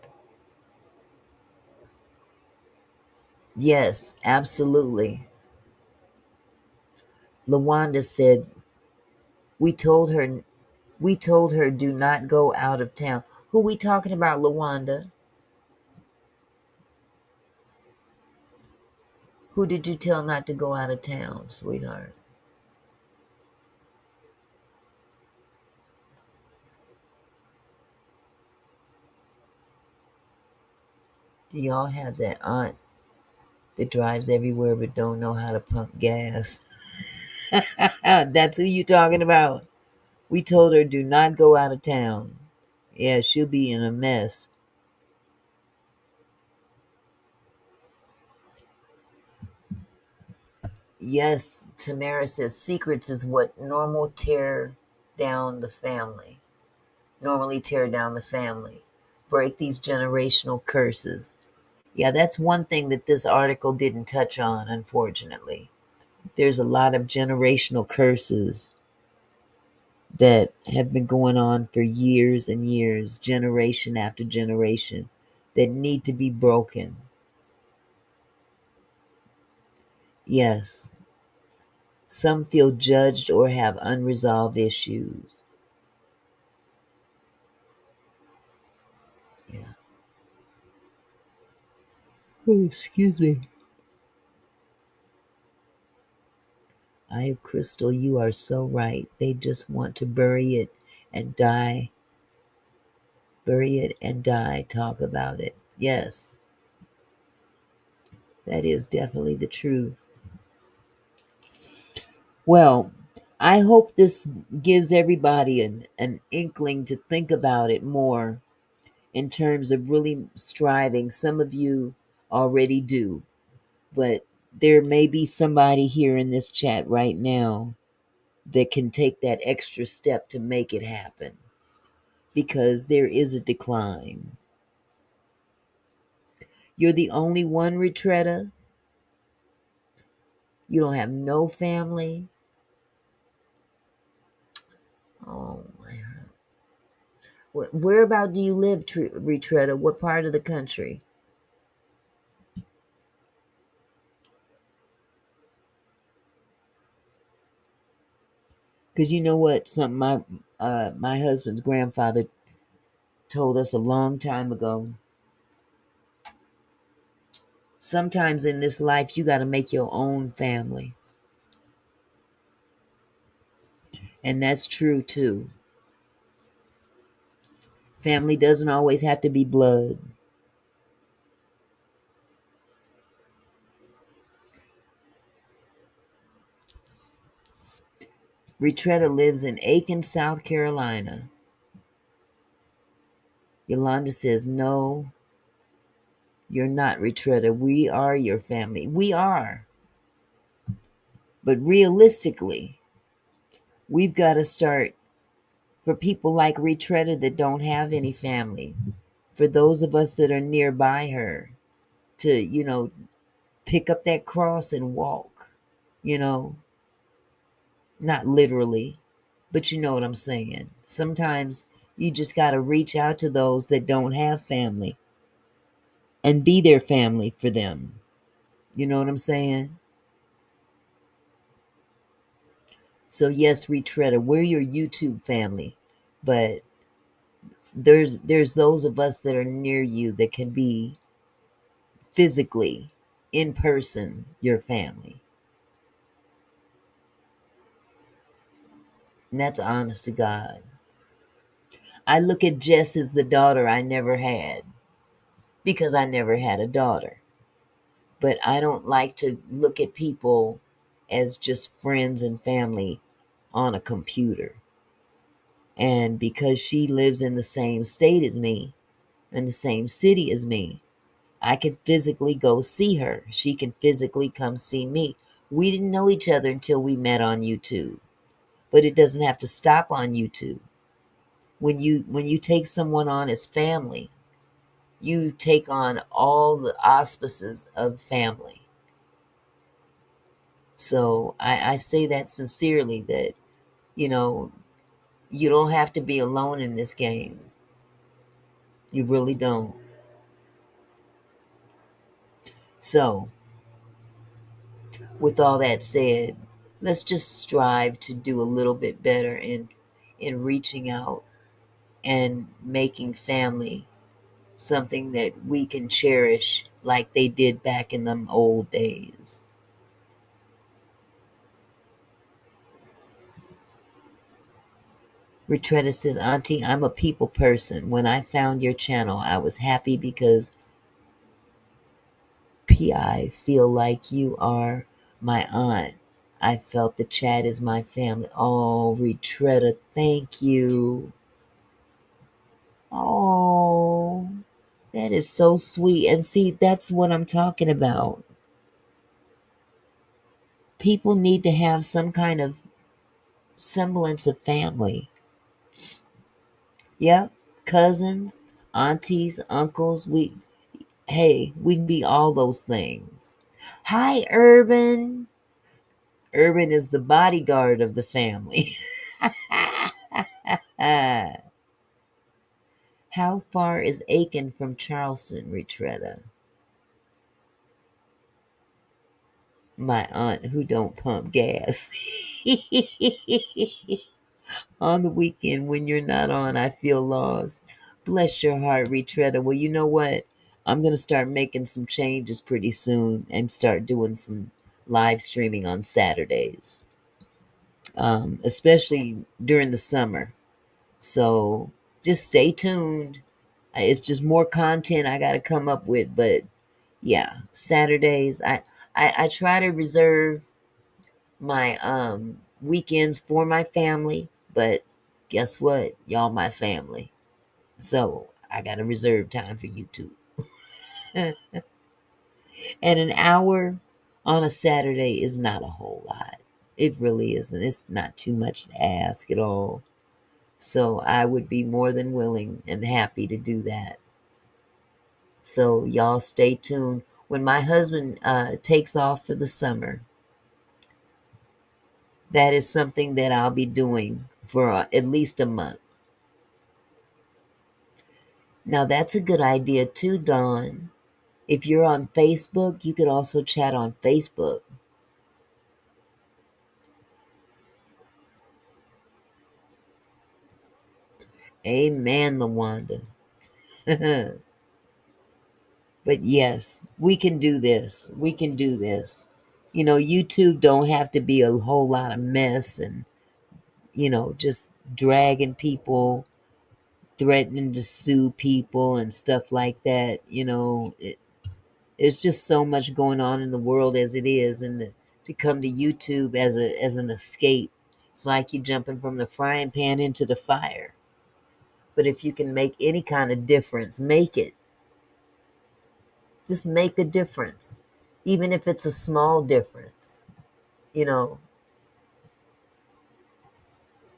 Yes, absolutely. Lawanda said, we told her do not go out of town. Who we talking about, Lawanda? Who did you tell not to go out of town, sweetheart? Do y'all have that aunt that drives everywhere but don't know how to pump gas? That's who you talking about. We told her do not go out of town. Yeah, she'll be in a mess. Yes, Tamara says secrets is what down the family. Normally tear down the family. Break these generational curses. Yeah, that's one thing that this article didn't touch on, unfortunately. There's a lot of generational curses that have been going on for years and years, generation after generation, that need to be broken. Yes, some feel judged or have unresolved issues. Yeah. Oh, excuse me. I have Crystal, you are so right. They just want to bury it and die. Bury it and die. Talk about it. Yes, that is definitely the truth. Well, I hope this gives everybody an inkling to think about it more in terms of really striving. Some of you already do, but there may be somebody here in this chat right now that can take that extra step to make it happen because there is a decline. You're the only one, Retretta. You don't have no family. Oh my. Where about do you live, Retretta? What part of the country? Because you know what? Something my husband's grandfather told us a long time ago. Sometimes in this life, you got to make your own family. And that's true too. Family doesn't always have to be blood. Retretta lives in Aiken, South Carolina. Yolanda says, no, you're not, Retretta. We are your family. We are. But realistically, we've got to start for people like Retretta that don't have any family, for those of us that are nearby her, to, pick up that cross and walk, you know, not literally, but you know what I'm saying. Sometimes you just got to reach out to those that don't have family and be their family for them. You know what I'm saying? So, yes, Retretta, we're your YouTube family, but There's those of us that are near you that can be physically in person your family. And that's honest to God. I look at Jess as the daughter I never had because I never had a daughter. But I don't like to look at people as just friends and family on a computer. And because she lives in the same state as me, in the same city as me, I can physically go see her. She can physically come see me. We didn't know each other until we met on YouTube. But it doesn't have to stop on YouTube. When you take someone on as family, you take on all the auspices of family. So I say that sincerely that, you know, you don't have to be alone in this game. You really don't. So, with all that said, let's just strive to do a little bit better in reaching out and making family something that we can cherish like they did back in them old days. Retretta says, Auntie, I'm a people person. When I found your channel, I was happy because PI feel like you are my aunt. I felt the chat is my family. Oh, Retretta, thank you. Oh, that is so sweet. And see, that's what I'm talking about. People need to have some kind of semblance of family. Yep, cousins, aunties, uncles. We can be all those things. Hi, Urban. Urban is the bodyguard of the family. How far is Aiken from Charleston, Retretta? My aunt who don't pump gas. On the weekend when you're not on, I feel lost. Bless your heart, Retretta. Well, you know what? I'm going to start making some changes pretty soon and start doing some live streaming on Saturdays, especially during the summer. So just stay tuned. It's just more content I got to come up with. But yeah, Saturdays, I try to reserve my weekends for my family, but guess what? Y'all my family. So I gotta reserve time for you too. And an hour on a Saturday is not a whole lot. It really isn't. It's not too much to ask at all. So I would be more than willing and happy to do that. So y'all stay tuned. When my husband takes off for the summer, that is something that I'll be doing for at least a month. Now that's a good idea too, Dawn. If you're on Facebook, you could also chat on Facebook. Amen, Lawanda. But yes, we can do this. We can do this. YouTube don't have to be a whole lot of mess and, just dragging people, threatening to sue people and stuff like that. It's just so much going on in the world as it is, and to come to YouTube as an escape, it's like you jumping from the frying pan into the fire. But if you can make any kind of difference, make it. Just make a difference, even if it's a small difference. You know,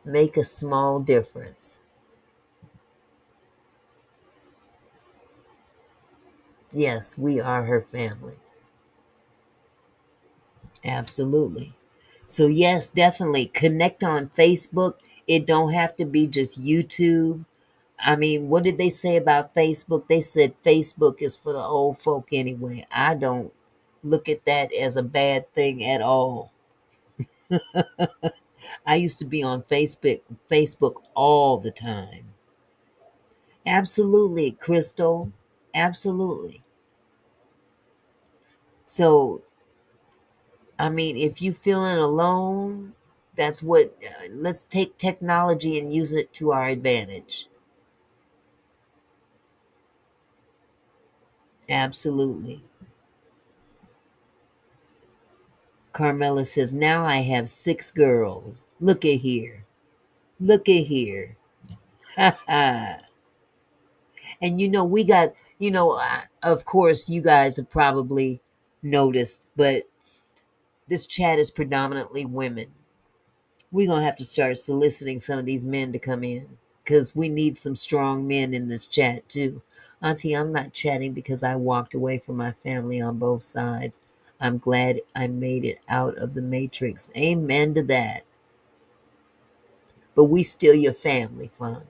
make a small difference. Yes, we are her family. Absolutely. So yes, definitely connect on Facebook. It don't have to be just YouTube. I mean, what did they say about Facebook? They said Facebook is for the old folk anyway. I don't look at that as a bad thing at all. I used to be on Facebook all the time. Absolutely, Crystal. Absolutely. So, I mean, if you feeling alone, that's what. Let's take technology and use it to our advantage. Absolutely. Carmela says, "Now I have 6 girls. Look at here. Look at here." Ha ha. And we got, of course, you guys have probably noticed, but this chat is predominantly women. We're going to have to start soliciting some of these men to come in because we need some strong men in this chat too. Auntie, I'm not chatting because I walked away from my family on both sides. I'm glad I made it out of the matrix. Amen to that. But we still your family, Fonda.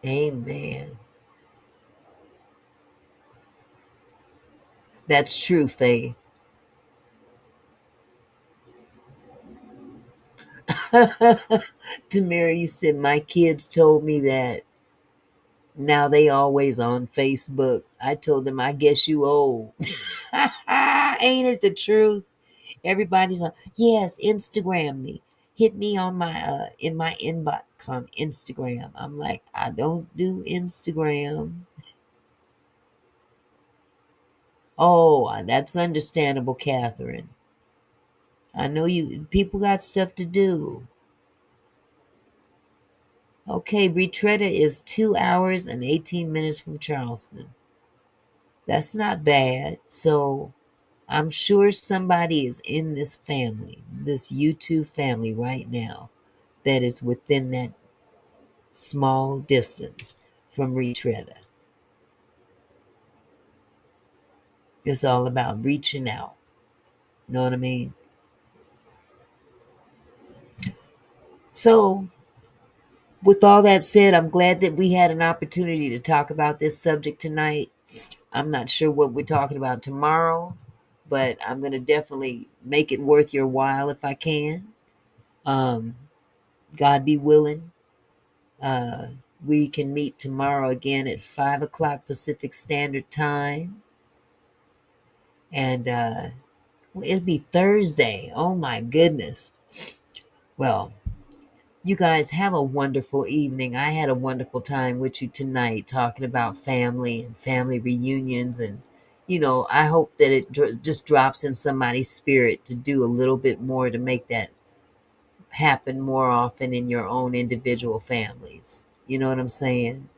Amen. That's true, Faith. Tamara, you said my kids told me that now they always on Facebook. I told them, I guess you old. Ain't it the truth? Everybody's on. Yes, Instagram me. Hit me on my in my inbox on Instagram. I'm like, I don't do Instagram. Oh, that's understandable, Catherine. I know you people got stuff to do. Okay, Retretta is 2 hours and 18 minutes from Charleston. That's not bad. So I'm sure somebody is in this family, this YouTube family right now, that is within that small distance from Retretta. It's all about reaching out. Know what I mean? So, with all that said, I'm glad that we had an opportunity to talk about this subject tonight. I'm not sure what we're talking about tomorrow, but I'm going to definitely make it worth your while if I can. Um, God be willing. Uh, we can meet tomorrow again at 5 o'clock Pacific Standard Time. And it'll be Thursday. Oh my goodness. Well, you guys have a wonderful evening. I had a wonderful time with you tonight talking about family and family reunions. And, I hope that it just drops in somebody's spirit to do a little bit more to make that happen more often in your own individual families. You know what I'm saying?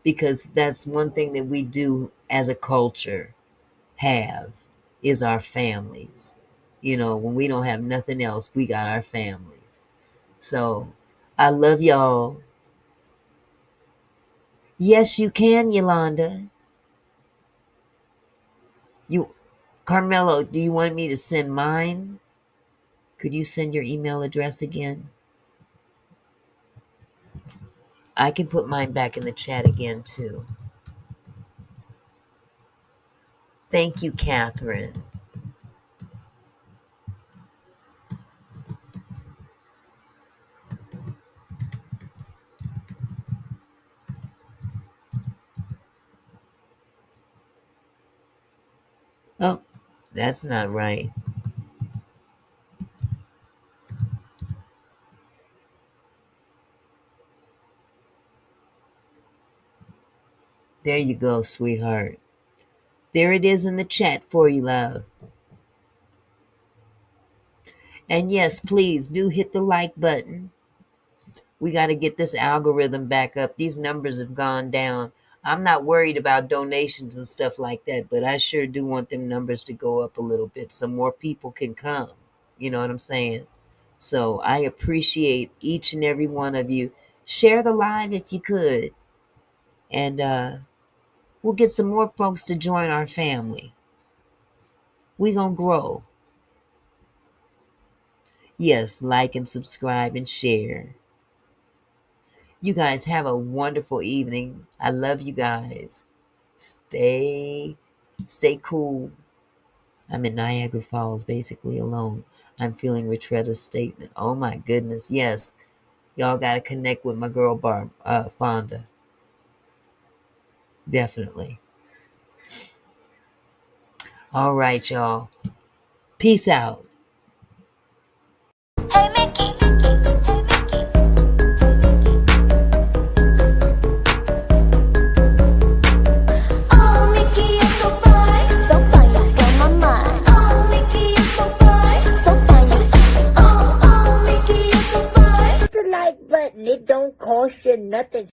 Because that's one thing that we do as a culture have is our families. When we don't have nothing else, we got our families. So I love y'all. Yes, you can, Yolanda. You, Carmelo, do you want me to send mine? Could you send your email address again? I can put mine back in the chat again too. Thank you, Catherine. Oh, that's not right. There you go, sweetheart. There it is in the chat for you, love. And yes, please do hit the like button. We got to get this algorithm back up. These numbers have gone down. I'm not worried about donations and stuff like that, but I sure do want them numbers to go up a little bit so more people can come. You know what I'm saying? So I appreciate each and every one of you. Share the live if you could. And we'll get some more folks to join our family. We gonna grow. Yes, like and subscribe and share. You guys have a wonderful evening. I love you guys. Stay cool. I'm in Niagara Falls, basically alone. I'm feeling Retretta's statement. Oh my goodness, yes. Y'all got to connect with my girl Fonda. Definitely. All right, y'all. Peace out. Hey Mickey, hey Mickey. Oh Mickey, you're so fine, you blow my mind. Oh Mickey, you're so fine, you. Oh Mickey, you're so fine. The like button, it don't cost you nothing.